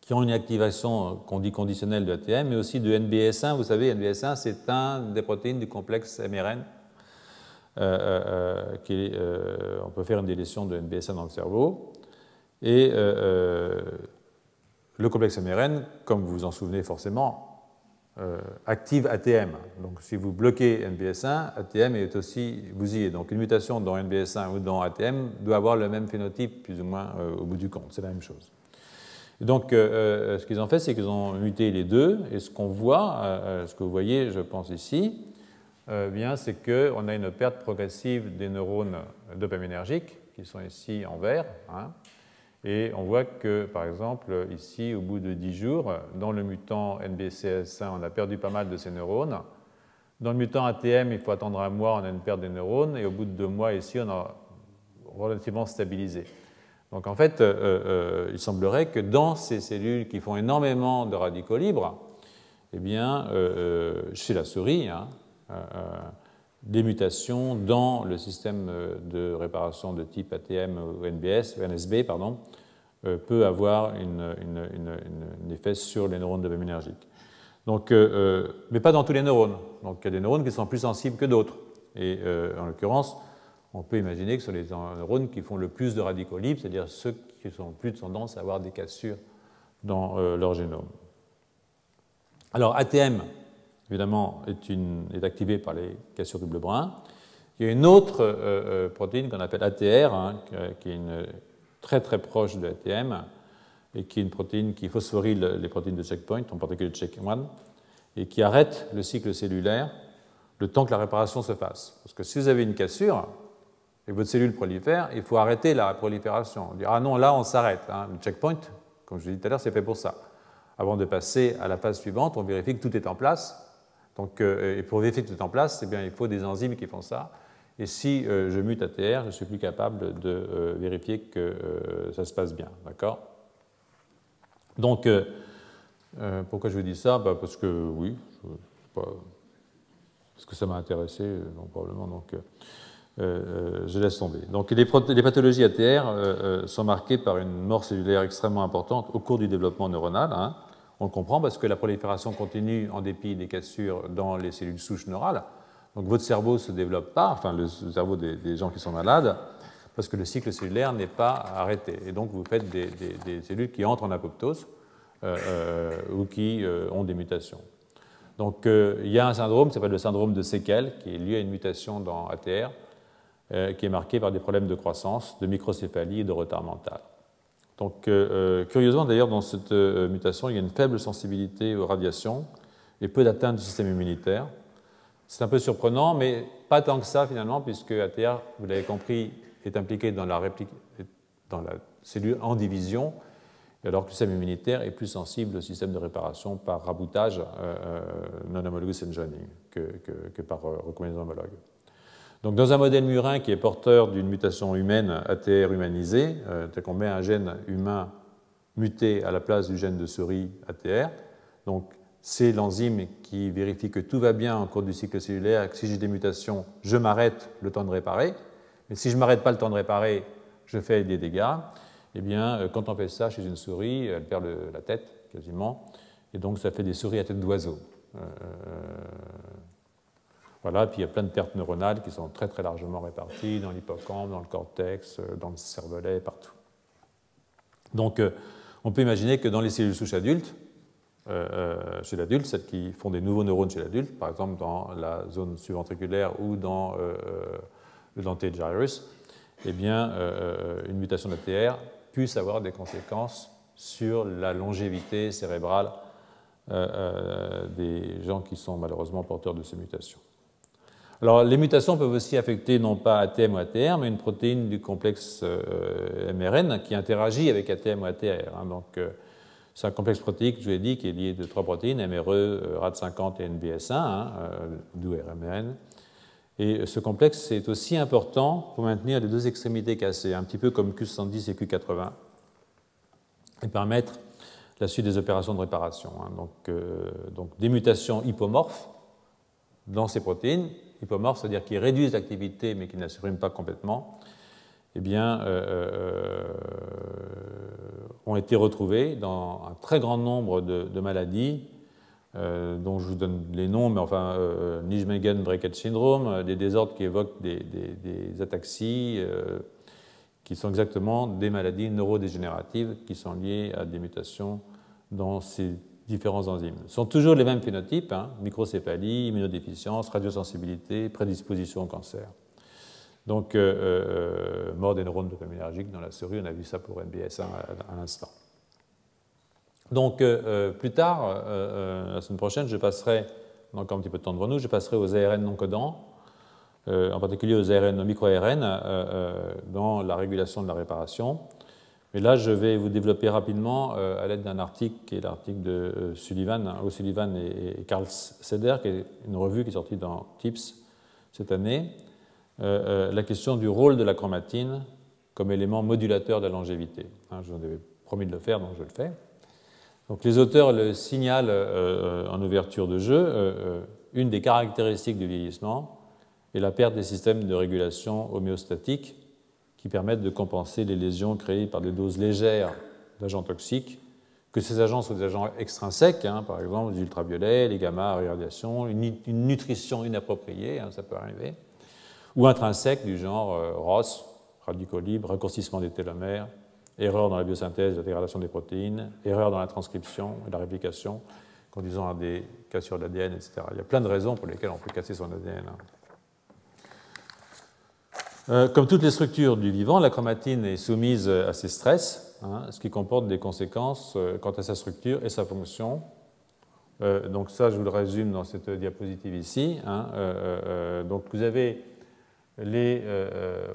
qui ont une activation qu'on dit conditionnelle de ATM, mais aussi de NBS1. Vous savez, NBS1, c'est un des protéines du complexe MRN. On peut faire une délétion de NBS1 dans le cerveau. Et le complexe MRN, comme vous vous en souvenez forcément, active ATM. Donc si vous bloquez NBS1, ATM est aussi bousillé. Donc une mutation dans NBS1 ou dans ATM doit avoir le même phénotype, plus ou moins, au bout du compte. C'est la même chose. Et donc, ce qu'ils ont fait, c'est qu'ils ont muté les deux, et ce qu'on voit, ce que vous voyez, je pense ici, bien, c'est qu'on a une perte progressive des neurones dopaminergiques, qui sont ici en vert, hein, et on voit que, par exemple, ici, au bout de 10 jours, dans le mutant NBCS1, on a perdu pas mal de ces neurones. Dans le mutant ATM, il faut attendre un mois, on a une perte des neurones, et au bout de 2 mois, ici, on a relativement stabilisé. Donc en fait, il semblerait que dans ces cellules qui font énormément de radicaux libres, eh bien, chez la souris, hein, des mutations dans le système de réparation de type ATM ou NSB, peut avoir un effet sur les neurones dopaminergiques. Donc, mais pas dans tous les neurones. Donc il y a des neurones qui sont plus sensibles que d'autres. Et en l'occurrence, on peut imaginer que ce sont les neurones qui font le plus de radicaux libres, c'est-à-dire ceux qui ont plus de tendance à avoir des cassures dans leur génome. Alors, ATM, évidemment, est activé par les cassures double brun. Il y a une autre protéine qu'on appelle ATR, hein, qui est très très proche de ATM, et qui est une protéine qui phosphoryle les protéines de checkpoint, en particulier le check1, et qui arrête le cycle cellulaire le temps que la réparation se fasse. Parce que si vous avez une cassure, et que votre cellule prolifère, il faut arrêter la prolifération. On dit, ah non, là, on s'arrête. Hein. Le checkpoint, comme je l'ai dit tout à l'heure, c'est fait pour ça. Avant de passer à la phase suivante, on vérifie que tout est en place. Donc, et pour vérifier que tout est en place, eh bien, il faut des enzymes qui font ça. Et si je mute ATR, je suis plus capable de vérifier que ça se passe bien. D'accord ? Donc, pourquoi je vous dis ça ? Parce que, oui, parce que ça m'a intéressé, donc, probablement. Donc, je laisse tomber. Donc les pathologies ATR sont marquées par une mort cellulaire extrêmement importante au cours du développement neuronal. Hein. On le comprend parce que la prolifération continue en dépit des cassures dans les cellules souches neurales. Donc votre cerveau ne se développe pas, enfin le cerveau des gens qui sont malades, parce que le cycle cellulaire n'est pas arrêté. Et donc vous faites des cellules qui entrent en apoptose ou qui ont des mutations. Donc il y a un syndrome qui s'appelle le syndrome de Séquel, qui est lié à une mutation dans ATR, qui est marqué par des problèmes de croissance, de microcéphalie et de retard mental. Donc, curieusement, d'ailleurs, dans cette mutation, il y a une faible sensibilité aux radiations et peu d'atteinte du système immunitaire. C'est un peu surprenant, mais pas tant que ça, finalement, puisque ATR, vous l'avez compris, est impliqué dans la cellule en division, alors que le système immunitaire est plus sensible au système de réparation par raboutage non-homologous enjoining que par recombinaison homologue. Donc, dans un modèle murin qui est porteur d'une mutation humaine ATR humanisée, c'est-à-dire qu'on met un gène humain muté à la place du gène de souris ATR, donc c'est l'enzyme qui vérifie que tout va bien en cours du cycle cellulaire, que si j'ai des mutations, je m'arrête le temps de réparer, mais si je ne m'arrête pas le temps de réparer, je fais des dégâts. eh bien, quand on fait ça chez une souris, elle perd la tête quasiment, et donc ça fait des souris à tête d'oiseau. Voilà, puis il y a plein de pertes neuronales qui sont très très largement réparties dans l'hippocampe, dans le cortex, dans le cervelet, partout. Donc on peut imaginer que dans les cellules souches adultes, chez l'adulte, celles qui font des nouveaux neurones chez l'adulte, par exemple dans la zone subventriculaire ou dans le dentate gyrus, eh bien, une mutation de la TR puisse avoir des conséquences sur la longévité cérébrale des gens qui sont malheureusement porteurs de ces mutations. Alors, les mutations peuvent aussi affecter non pas ATM ou ATR, mais une protéine du complexe MRN qui interagit avec ATM ou ATR. Donc, c'est un complexe protéique, je vous l'ai dit, qui est lié de 3 protéines, MRE, RAD50 et NBS1, d'où RMN. Et ce complexe est aussi important pour maintenir les 2 extrémités cassées, un petit peu comme Q70 et Q80, et permettre la suite des opérations de réparation. Donc des mutations hypomorphes dans ces protéines, hypomorphes, c'est-à-dire qui réduisent l'activité mais qui ne la suppriment pas complètement, eh bien, ont été retrouvées dans un très grand nombre de maladies, dont je vous donne les noms, mais enfin, Nijmegen-Breakage syndrome, des désordres qui évoquent des ataxies, qui sont exactement des maladies neurodégénératives qui sont liées à des mutations dans ces différents enzymes. Ce sont toujours les mêmes phénotypes, microcéphalie, immunodéficience, radiosensibilité, prédisposition au cancer. Donc, mort des neurones dopaminergiques dans la souris, on a vu ça pour NBS1 à l'instant. Donc, plus tard, la semaine prochaine, je passerai, on a encore un petit peu de temps devant nous, je passerai aux ARN non codants, en particulier aux ARN, aux micro-ARN, dans la régulation de la réparation. Mais là, je vais vous développer rapidement à l'aide d'un article qui est l'article de Sullivan, O'Sullivan et Carl Seder, qui est une revue qui est sortie dans TIPS cette année, la question du rôle de la chromatine comme élément modulateur de la longévité. Je vous avais promis de le faire, donc je le fais. Donc, les auteurs le signalent en ouverture de jeu. Une des caractéristiques du vieillissement est la perte des systèmes de régulation homéostatiques qui permettent de compenser les lésions créées par des doses légères d'agents toxiques, que ces agents soient des agents extrinsèques, par exemple les ultraviolets, les gamma, la radiation, une nutrition inappropriée, ça peut arriver, ou intrinsèques du genre ROS, radicaux libres, raccourcissement des télomères, erreur dans la biosynthèse, la dégradation des protéines, erreur dans la transcription et la réplication, conduisant à des cassures d'ADN, etc. Il y a plein de raisons pour lesquelles on peut casser son ADN. Comme toutes les structures du vivant, la chromatine est soumise à ces stress, ce qui comporte des conséquences quant à sa structure et sa fonction. Donc ça, je vous le résume dans cette diapositive ici. Donc vous avez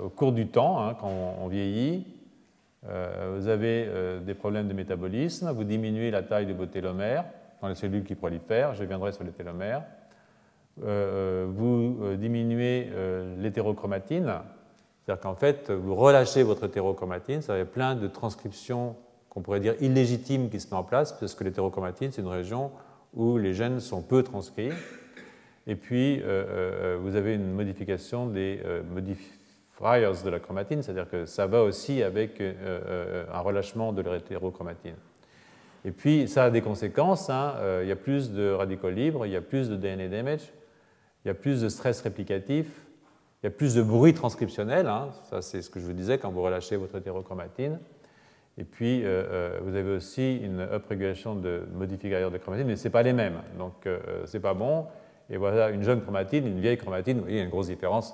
au cours du temps, quand on vieillit, vous avez des problèmes de métabolisme, vous diminuez la taille de vos télomères dans les cellules qui prolifèrent, je viendrai sur les télomères, vous diminuez l'hétérochromatine, c'est-à-dire qu'en fait, vous relâchez votre hétérochromatine, ça fait plein de transcriptions qu'on pourrait dire illégitimes qui se mettent en place, parce que l'hétérochromatine, c'est une région où les gènes sont peu transcrits. Et puis, vous avez une modification des modifiers de la chromatine, c'est-à-dire que ça va aussi avec un relâchement de l'hétérochromatine. Et puis, ça a des conséquences. Il y a plus de radicaux libres, il y a plus de DNA damage, il y a plus de stress réplicatif, il y a plus de bruit transcriptionnel. Ça, c'est ce que je vous disais quand vous relâchez votre hétérochromatine. Et puis, vous avez aussi une upregulation de modificateurs de chromatine, mais ce n'est pas les mêmes. Donc, ce n'est pas bon. Et voilà, une jeune chromatine, une vieille chromatine, vous voyez, il y a une grosse différence.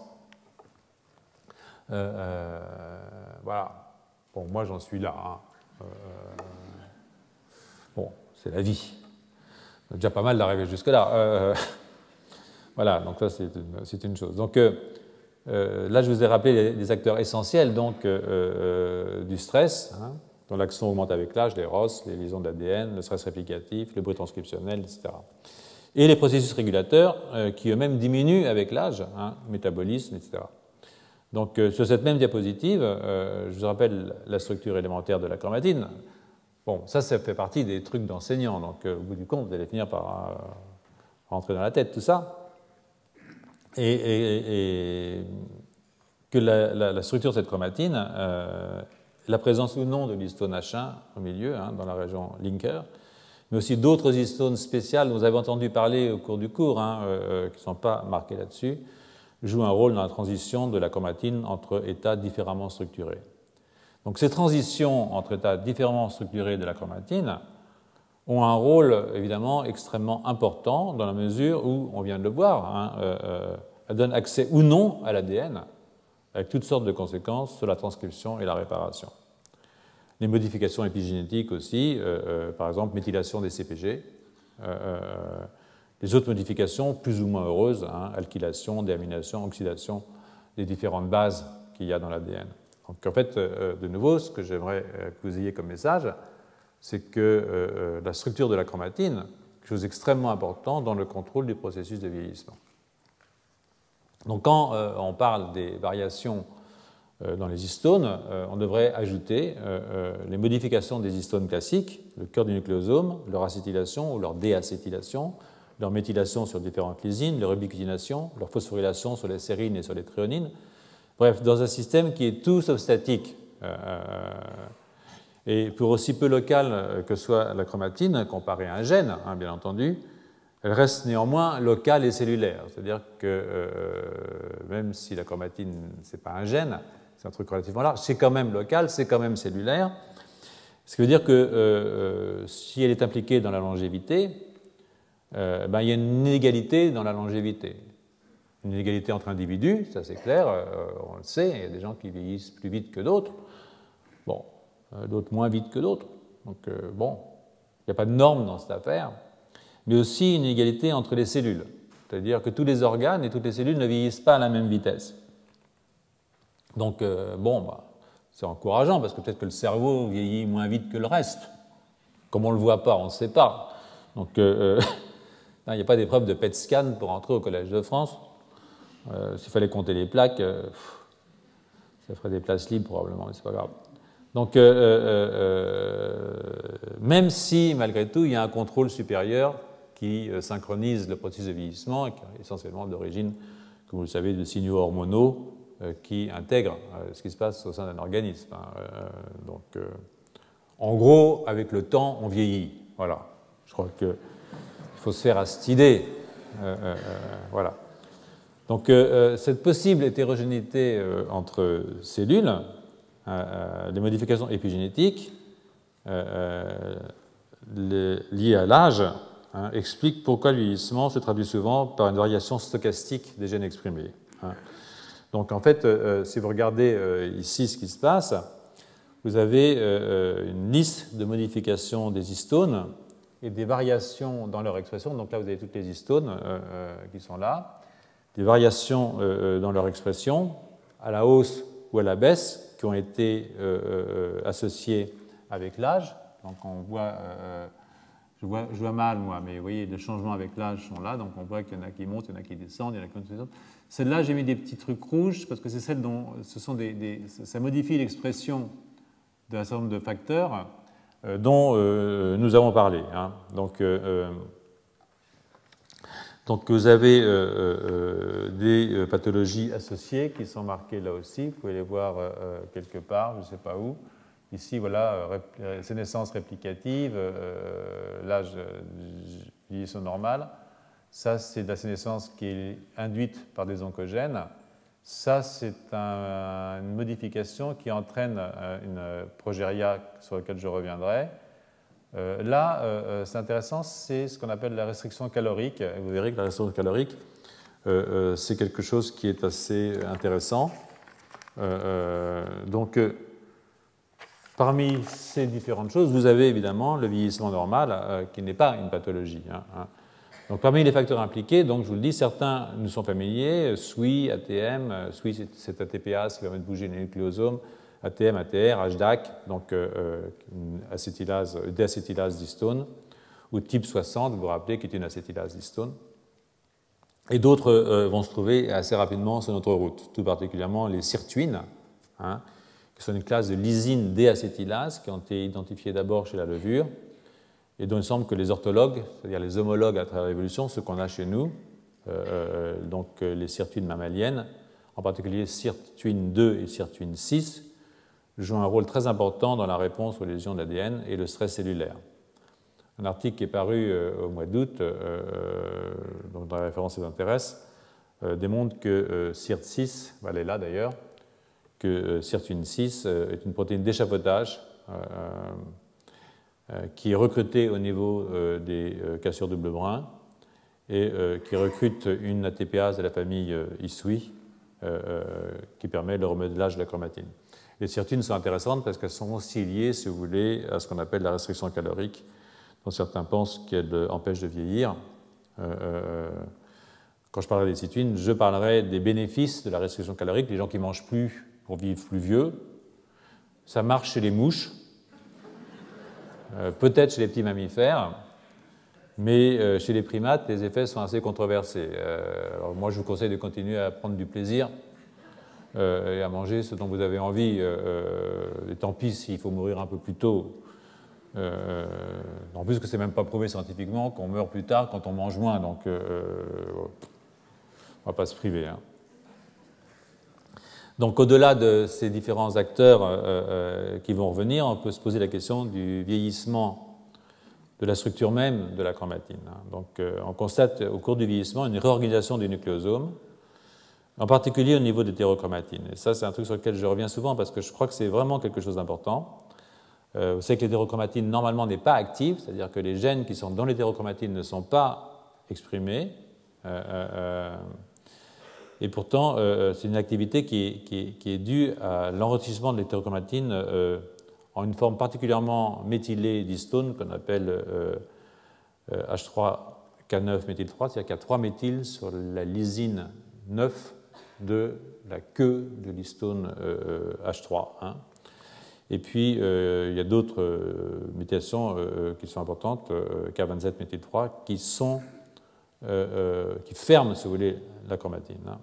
Voilà. Bon, moi, j'en suis là. Bon, c'est la vie. C'est déjà pas mal d'arriver jusque-là. Voilà, donc ça, c'est une chose. Donc, là, je vous ai rappelé les acteurs essentiels donc, du stress, dont l'action augmente avec l'âge, les ROS, les liaisons d'ADN, le stress réplicatif, le bruit transcriptionnel, etc. Et les processus régulateurs qui eux-mêmes diminuent avec l'âge, métabolisme, etc. Donc, sur cette même diapositive, je vous rappelle la structure élémentaire de la chromatine. Bon, ça fait partie des trucs d'enseignants. Donc, au bout du compte, vous allez finir par rentrer dans la tête tout ça. Et que la structure de cette chromatine la présence ou non de l'histone H1 au milieu, hein, dans la région linker, mais aussi d'autres histones spéciales dont vous avez entendu parler au cours du cours, hein, qui ne sont pas marquées là-dessus, jouent un rôle dans la transition de la chromatine entre états différemment structurés. Donc ces transitions entre états différemment structurés de la chromatine ont un rôle évidemment extrêmement important dans la mesure où, on vient de le voir, hein, elles donnent accès ou non à l'ADN, avec toutes sortes de conséquences sur la transcription et la réparation. Les modifications épigénétiques aussi, par exemple méthylation des CPG, les autres modifications plus ou moins heureuses, hein, alkylation, déamination, oxydation des différentes bases qu'il y a dans l'ADN. Donc en fait, de nouveau, ce que j'aimerais que vous ayez comme message, c'est que la structure de la chromatine est quelque chose d'extrêmement important dans le contrôle du processus de vieillissement. Donc quand on parle des variations dans les histones, on devrait ajouter les modifications des histones classiques, le cœur du nucléosome, leur acétylation ou leur déacétylation, leur méthylation sur différentes lysines, leur ubiquitination, leur phosphorylation sur les sérines et sur les thréonines. Bref, dans un système qui est tout sauf statique. Et pour aussi peu locale que soit la chromatine, comparée à un gène, hein, bien entendu, elle reste néanmoins locale et cellulaire. C'est-à-dire que même si la chromatine, ce n'est pas un gène, c'est un truc relativement large, c'est quand même local, c'est quand même cellulaire. Ce qui veut dire que si elle est impliquée dans la longévité, il y a une inégalité dans la longévité. Une inégalité entre individus, ça c'est clair, on le sait, il y a des gens qui vieillissent plus vite que d'autres, bon, d'autres moins vite que d'autres. Donc bon, il n'y a pas de norme dans cette affaire, mais aussi une inégalité entre les cellules. C'est-à-dire que tous les organes et toutes les cellules ne vieillissent pas à la même vitesse. Donc bon, c'est encourageant parce que peut-être que le cerveau vieillit moins vite que le reste. Comme on ne le voit pas, on ne sait pas. Donc il n'y a pas d'épreuve de PET scan pour entrer au Collège de France. S'il fallait compter les plaques, ça ferait des places libres probablement, mais c'est pas grave. Donc, même si, malgré tout, il y a un contrôle supérieur qui synchronise le processus de vieillissement et qui est essentiellement d'origine, comme vous le savez, de signaux hormonaux qui intègrent ce qui se passe au sein d'un organisme. Donc, en gros, avec le temps, on vieillit. Voilà. Je crois qu'il faut se faire à cette idée. Voilà. Donc, cette possible hétérogénéité entre cellules, les modifications épigénétiques liées à l'âge, hein, expliquent pourquoi le vieillissement se traduit souvent par une variation stochastique des gènes exprimés. Hein. Donc, en fait, si vous regardez ici ce qui se passe, vous avez une liste de modifications des histones et des variations dans leur expression. Donc là, vous avez toutes les histones qui sont là. Des variations dans leur expression, à la hausse ou à la baisse, qui ont été associées avec l'âge. Donc on voit, je vois mal moi, mais vous voyez, les changements avec l'âge sont là, donc on voit qu'il y en a qui montent, il y en a qui descendent, il y en a qui descendent. Celle-là, j'ai mis des petits trucs rouges, parce que c'est celle dont ça modifie l'expression d'un certain nombre de facteurs dont nous avons parlé. Hein. Donc vous avez des pathologies associées qui sont marquées là aussi. Vous pouvez les voir quelque part, je ne sais pas où. Ici, voilà, sénescence réplicative, l'âge vieillissement normal. Ça, c'est de la sénescence qui est induite par des oncogènes. Ça, c'est une modification qui entraîne une progéria sur laquelle je reviendrai. Là, c'est intéressant, c'est ce qu'on appelle la restriction calorique. Vous verrez que la restriction calorique, c'est quelque chose qui est assez intéressant. Donc, parmi ces différentes choses, vous avez évidemment le vieillissement normal, qui n'est pas une pathologie. Donc, parmi les facteurs impliqués, donc, je vous le dis, certains nous sont familiers, SWI, ATM, SWI, c'est ATPase qui permet de bouger les nucléosomes, ATM, ATR, HDAC, donc déacétylase d'histone, ou type 60, vous vous rappelez, qui est une acétylase d'histone. Et d'autres vont se trouver assez rapidement sur notre route, tout particulièrement les sirtuines, hein, qui sont une classe de lysine déacétylase qui ont été identifiées d'abord chez la levure, et dont il semble que les orthologues, c'est-à-dire les homologues à travers l'évolution, ceux qu'on a chez nous, donc les sirtuines mammaliennes, en particulier sirtuine 2 et sirtuine 6, joue un rôle très important dans la réponse aux lésions de l'ADN et le stress cellulaire. Un article qui est paru au mois d'août, donc dans la référence qui vous intéresse, démontre que SIRT6, elle est là d'ailleurs, que sirtuine-6 est une protéine d'échafaudage qui est recrutée au niveau des cassures double brin et qui recrute une ATPase de la famille ISUI qui permet le remodelage de la chromatine. Les sirtuines sont intéressantes parce qu'elles sont aussi liées, si vous voulez, à ce qu'on appelle la restriction calorique, dont certains pensent qu'elle empêche de vieillir. Quand je parlerai des sirtuines, je parlerai des bénéfices de la restriction calorique, les gens qui ne mangent plus pour vivre plus vieux. Ça marche chez les mouches, peut-être chez les petits mammifères, mais chez les primates, les effets sont assez controversés. Alors moi, je vous conseille de continuer à prendre du plaisir et à manger ce dont vous avez envie. Et tant pis s'il faut mourir un peu plus tôt. En plus que ce n'est même pas prouvé scientifiquement qu'on meurt plus tard quand on mange moins, donc on ne va pas se priver. Hein. Donc au-delà de ces différents acteurs qui vont revenir, on peut se poser la question du vieillissement de la structure même de la chromatine. Hein. Donc on constate au cours du vieillissement une réorganisation du nucléosome, en particulier au niveau des hétérochromatines. Et ça, c'est un truc sur lequel je reviens souvent parce que je crois que c'est vraiment quelque chose d'important. Vous savez que l'hétérochromatine, normalement, n'est pas active, c'est-à-dire que les gènes qui sont dans l'hétérochromatine ne sont pas exprimés. Et pourtant, c'est une activité qui est due à l'enrichissement de l'hétérochromatine en une forme particulièrement méthylée d'histone qu'on appelle H3K9-méthyle3, c'est-à-dire qu'il y a 3 méthyles sur la lysine 9 de la queue de l'histone H3. Hein. Et puis, il y a d'autres méthylations qui sont importantes, K27-méthyle3, qui ferment, si vous voulez, la chromatine. Hein.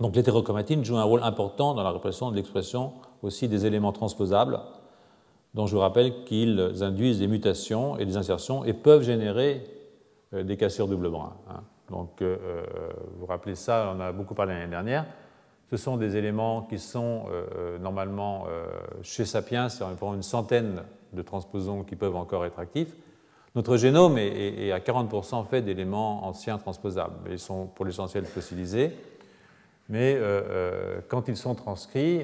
Donc l'hétérochromatine joue un rôle important dans la répression de l'expression aussi des éléments transposables, dont je vous rappelle qu'ils induisent des mutations et des insertions et peuvent générer des cassures double brin. Hein. Donc vous vous rappelez ça, on en a beaucoup parlé l'année dernière. Ce sont des éléments qui sont normalement chez Sapiens, il y a environ une centaine de transposons qui peuvent encore être actifs. Notre génome est à 40% fait d'éléments anciens transposables. Ils sont pour l'essentiel fossilisés, mais quand ils sont transcrits,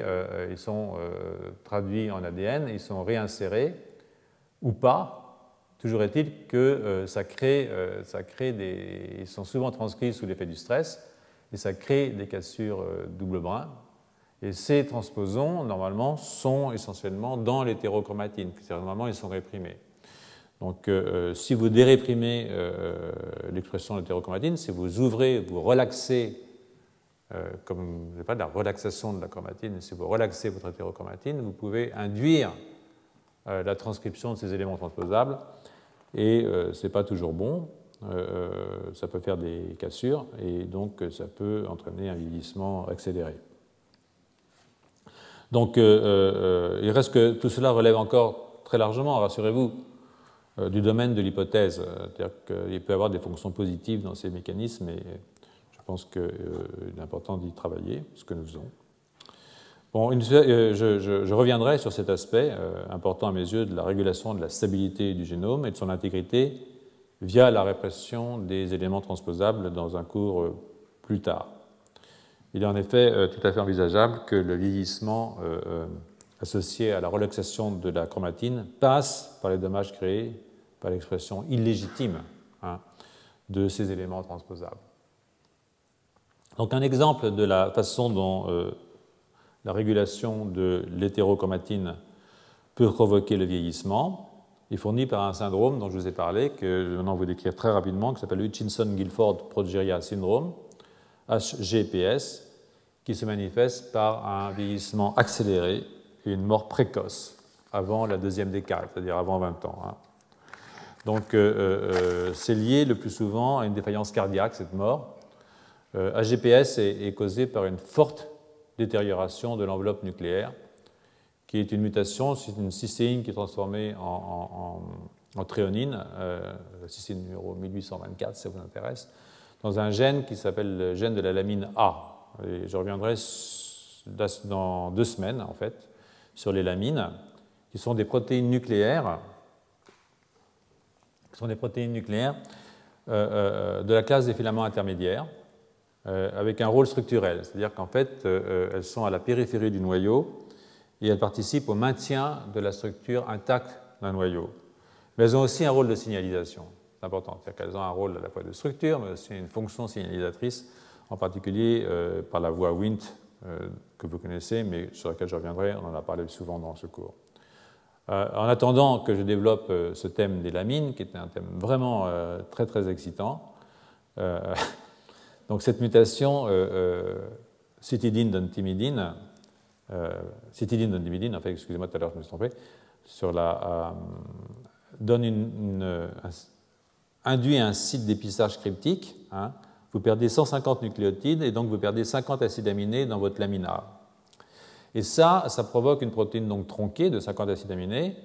ils sont traduits en ADN, ils sont réinsérés ou pas. Toujours est-il que ils sont souvent transcrits sous l'effet du stress et ça crée des cassures double brin. Et ces transposons, normalement, sont essentiellement dans l'hétérochromatine, c'est-à-dire normalement ils sont réprimés. Donc, si vous déréprimez l'expression de l'hétérochromatine, si vous ouvrez, vous relaxez, comme je n'ai pas de la relaxation de la chromatine, si vous relaxez votre hétérochromatine, vous pouvez induire la transcription de ces éléments transposables, et ce n'est pas toujours bon, ça peut faire des cassures, et donc ça peut entraîner un vieillissement accéléré. Donc, il reste que tout cela relève encore très largement, rassurez-vous, du domaine de l'hypothèse, c'est-à-dire qu'il peut y avoir des fonctions positives dans ces mécanismes et je pense qu'il est important d'y travailler, ce que nous faisons. Bon, je reviendrai sur cet aspect important à mes yeux de la régulation de la stabilité du génome et de son intégrité via la répression des éléments transposables dans un cours plus tard. Il est en effet tout à fait envisageable que le vieillissement associé à la relaxation de la chromatine passe par les dommages créés par l'expression illégitime de ces éléments transposables. Donc un exemple de la façon dont la régulation de l'hétérochromatine peut provoquer le vieillissement est fourni par un syndrome dont je vous ai parlé, que je vais maintenant vous décrire très rapidement, qui s'appelle Hutchinson-Gilford Progeria Syndrome, HGPS, qui se manifeste par un vieillissement accéléré et une mort précoce avant la deuxième décade, c'est-à-dire avant 20 ans. Hein. Donc c'est lié le plus souvent à une défaillance cardiaque, cette mort. HGPS est causé par une forte détérioration de l'enveloppe nucléaire, qui est une mutation, c'est une cystéine qui est transformée en thréonine, la cystéine numéro 1824 si ça vous intéresse, dans un gène qui s'appelle le gène de la lamine A. Et je reviendrai dans 2 semaines, en fait, sur les lamines, qui sont des protéines nucléaires, de la classe des filaments intermédiaires, avec un rôle structurel, c'est-à-dire qu'en fait, elles sont à la périphérie du noyau et elles participent au maintien de la structure intacte d'un noyau. Mais elles ont aussi un rôle de signalisation, c'est important, c'est-à-dire qu'elles ont un rôle à la fois de structure, mais aussi une fonction signalisatrice, en particulier par la voie Wnt que vous connaissez, mais sur laquelle je reviendrai, on en a parlé souvent dans ce cours. En attendant que je développe ce thème des lamines, qui est un thème vraiment très très excitant, donc cette mutation cytidine-dentimidine, en fait, excusez-moi, tout à l'heure je me suis trompé, induit un site d'épissage cryptique, hein, vous perdez 150 nucléotides et donc vous perdez 50 acides aminés dans votre lamine A. Et ça provoque une protéine donc tronquée de 50 acides aminés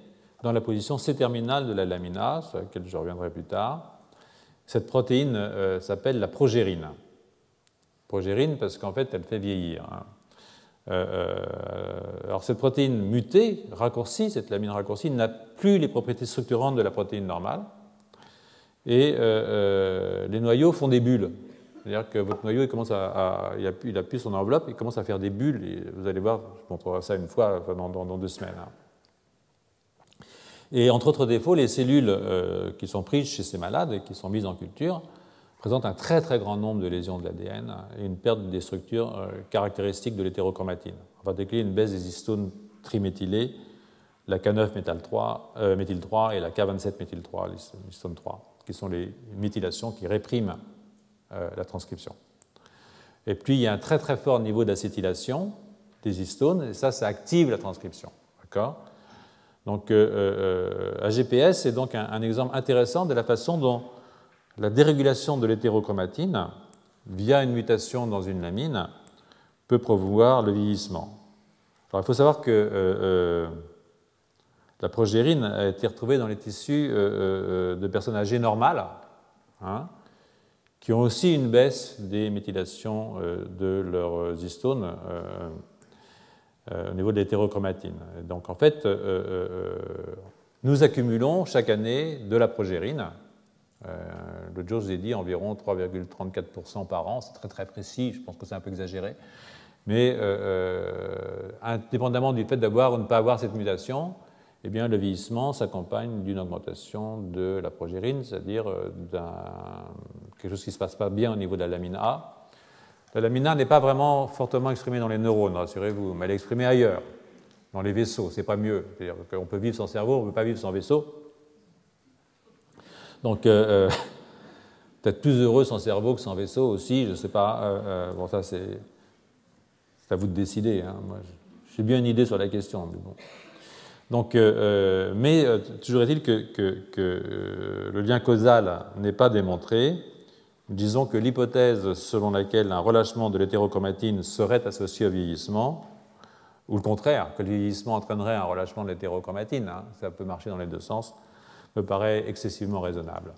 dans la position C-terminale de la lamine A, sur laquelle je reviendrai plus tard. Cette protéine s'appelle la progérine. Progérine parce qu'en fait, elle fait vieillir. Alors cette protéine mutée, raccourcie, cette lamine raccourcie, n'a plus les propriétés structurantes de la protéine normale. Et les noyaux font des bulles. C'est-à-dire que votre noyau, il a plus son enveloppe, il commence à faire des bulles. Et vous allez voir, je montrerai ça une fois dans 2 semaines. Et entre autres défauts, les cellules qui sont prises chez ces malades et qui sont mises en culture présentent un très très grand nombre de lésions de l'ADN et une perte des structures caractéristiques de l'hétérochromatine. En particulier une baisse des histones triméthylés, la K9-méthyle-3 et la K27-méthyle-3, l'histone 3, qui sont les méthylations qui répriment la transcription. Et puis il y a un très très fort niveau d'acétylation des histones, et ça active la transcription. D'accord ? Donc AGPS est donc un exemple intéressant de la façon dont la dérégulation de l'hétérochromatine, via une mutation dans une lamine, peut promouvoir le vieillissement. Alors il faut savoir que la progérine a été retrouvée dans les tissus de personnes âgées normales, hein, qui ont aussi une baisse des méthylations de leurs histones au niveau de l'hétérochromatine. Donc en fait, nous accumulons chaque année de la progérine. L'autre jour, je vous ai dit environ 3,34% par an, c'est très très précis, je pense que c'est un peu exagéré. Mais indépendamment du fait d'avoir ou ne pas avoir cette mutation, eh bien, le vieillissement s'accompagne d'une augmentation de la progérine, c'est-à-dire quelque chose qui ne se passe pas bien au niveau de la lamine A. La lamine A n'est pas vraiment fortement exprimée dans les neurones, rassurez-vous, mais elle est exprimée ailleurs, dans les vaisseaux, c'est pas mieux. C'est-à-dire qu'on peut vivre sans cerveau, on ne peut pas vivre sans vaisseau. Donc, peut-être plus heureux sans cerveau que sans vaisseau aussi, je ne sais pas. Bon, ça, c'est à vous de décider. Hein. Moi, j'ai bien une idée sur la question. Mais bon. Donc, toujours est-il que le lien causal n'est pas démontré. Disons que l'hypothèse selon laquelle un relâchement de l'hétérochromatine serait associé au vieillissement, ou le contraire, que le vieillissement entraînerait un relâchement de l'hétérochromatine, hein, ça peut marcher dans les deux sens, me paraît excessivement raisonnable.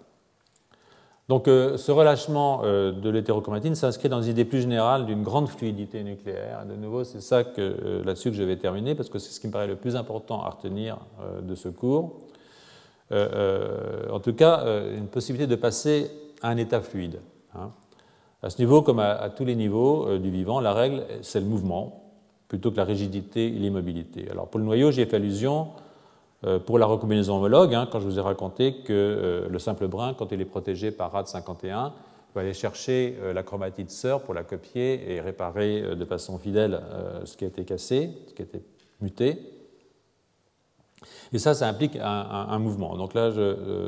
Donc ce relâchement de l'hétérochromatine s'inscrit dans une idée plus générale d'une grande fluidité nucléaire. De nouveau, c'est ça là-dessus que je vais terminer, parce que c'est ce qui me paraît le plus important à retenir de ce cours. En tout cas, une possibilité de passer à un état fluide. Hein. À ce niveau, comme à tous les niveaux du vivant, la règle, c'est le mouvement, plutôt que la rigidité et l'immobilité. Alors pour le noyau, j'y ai fait allusion pour la recombinaison homologue, hein, quand je vous ai raconté que le simple brin, quand il est protégé par RAD51, va aller chercher la chromatide sœur pour la copier et réparer de façon fidèle ce qui a été cassé, ce qui a été muté. Et ça implique un mouvement. Donc là,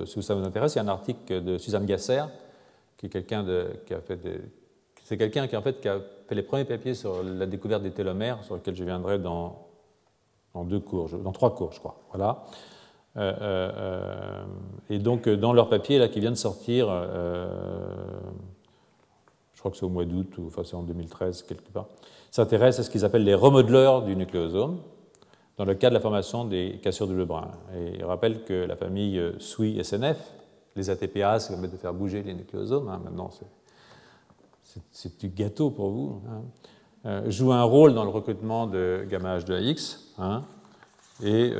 si ça vous intéresse, il y a un article de Suzanne Gasser, qui est quelqu'un qui a fait qui a fait les premiers papiers sur la découverte des télomères, sur lesquels je viendrai dans 3 cours, je crois. Voilà. Et donc, dans leur papier là, qui vient de sortir, je crois que c'est au mois d'août, ou enfin c'est en 2013, quelque part, s'intéresse à ce qu'ils appellent les remodeleurs du nucléosome, dans le cas de la formation des cassures double brin. Et il rappelle que la famille SWI-SNF, les ATPase qui permettent de faire bouger les nucléosomes, hein, maintenant c'est du gâteau pour vous, hein, joue un rôle dans le recrutement de gamma H2AX, hein, et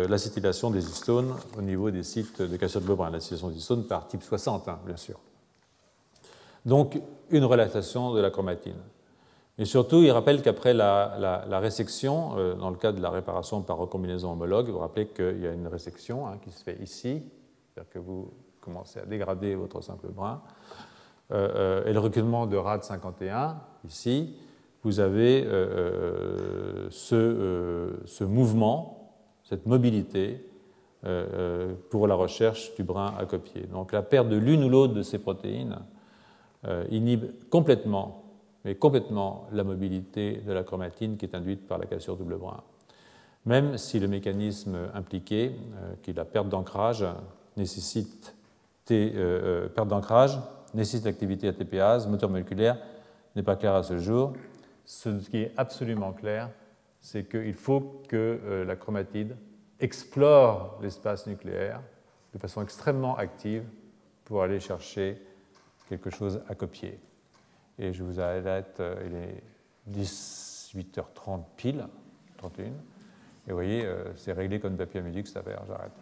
l'acétylation des histones au niveau des sites de cassure de Lebrun, l'acétylation des histones par type 60, hein, bien sûr. Donc, une relaxation de la chromatine. Et surtout, il rappelle qu'après la résection, dans le cas de la réparation par recombinaison homologue, vous rappelez qu'il y a une résection hein, qui se fait ici, c'est-à-dire que vous commencez à dégrader votre simple brin, et le reculement de rad 51, ici, vous avez ce mouvement, cette mobilité pour la recherche du brin à copier. Donc la perte de l'une ou l'autre de ces protéines inhibe complètement, mais complètement, la mobilité de la chromatine qui est induite par la cassure double brin. Même si le mécanisme impliqué, qui est la perte d'ancrage, nécessite l'activité ATPase, moteur moléculaire, n'est pas clair à ce jour. Ce qui est absolument clair, c'est qu'il faut que la chromatide explore l'espace nucléaire de façon extrêmement active pour aller chercher quelque chose à copier. Et je vous arrête, il est 18h30 pile, 31. Et vous voyez, c'est réglé comme papier à musique cette affaire, j'arrête.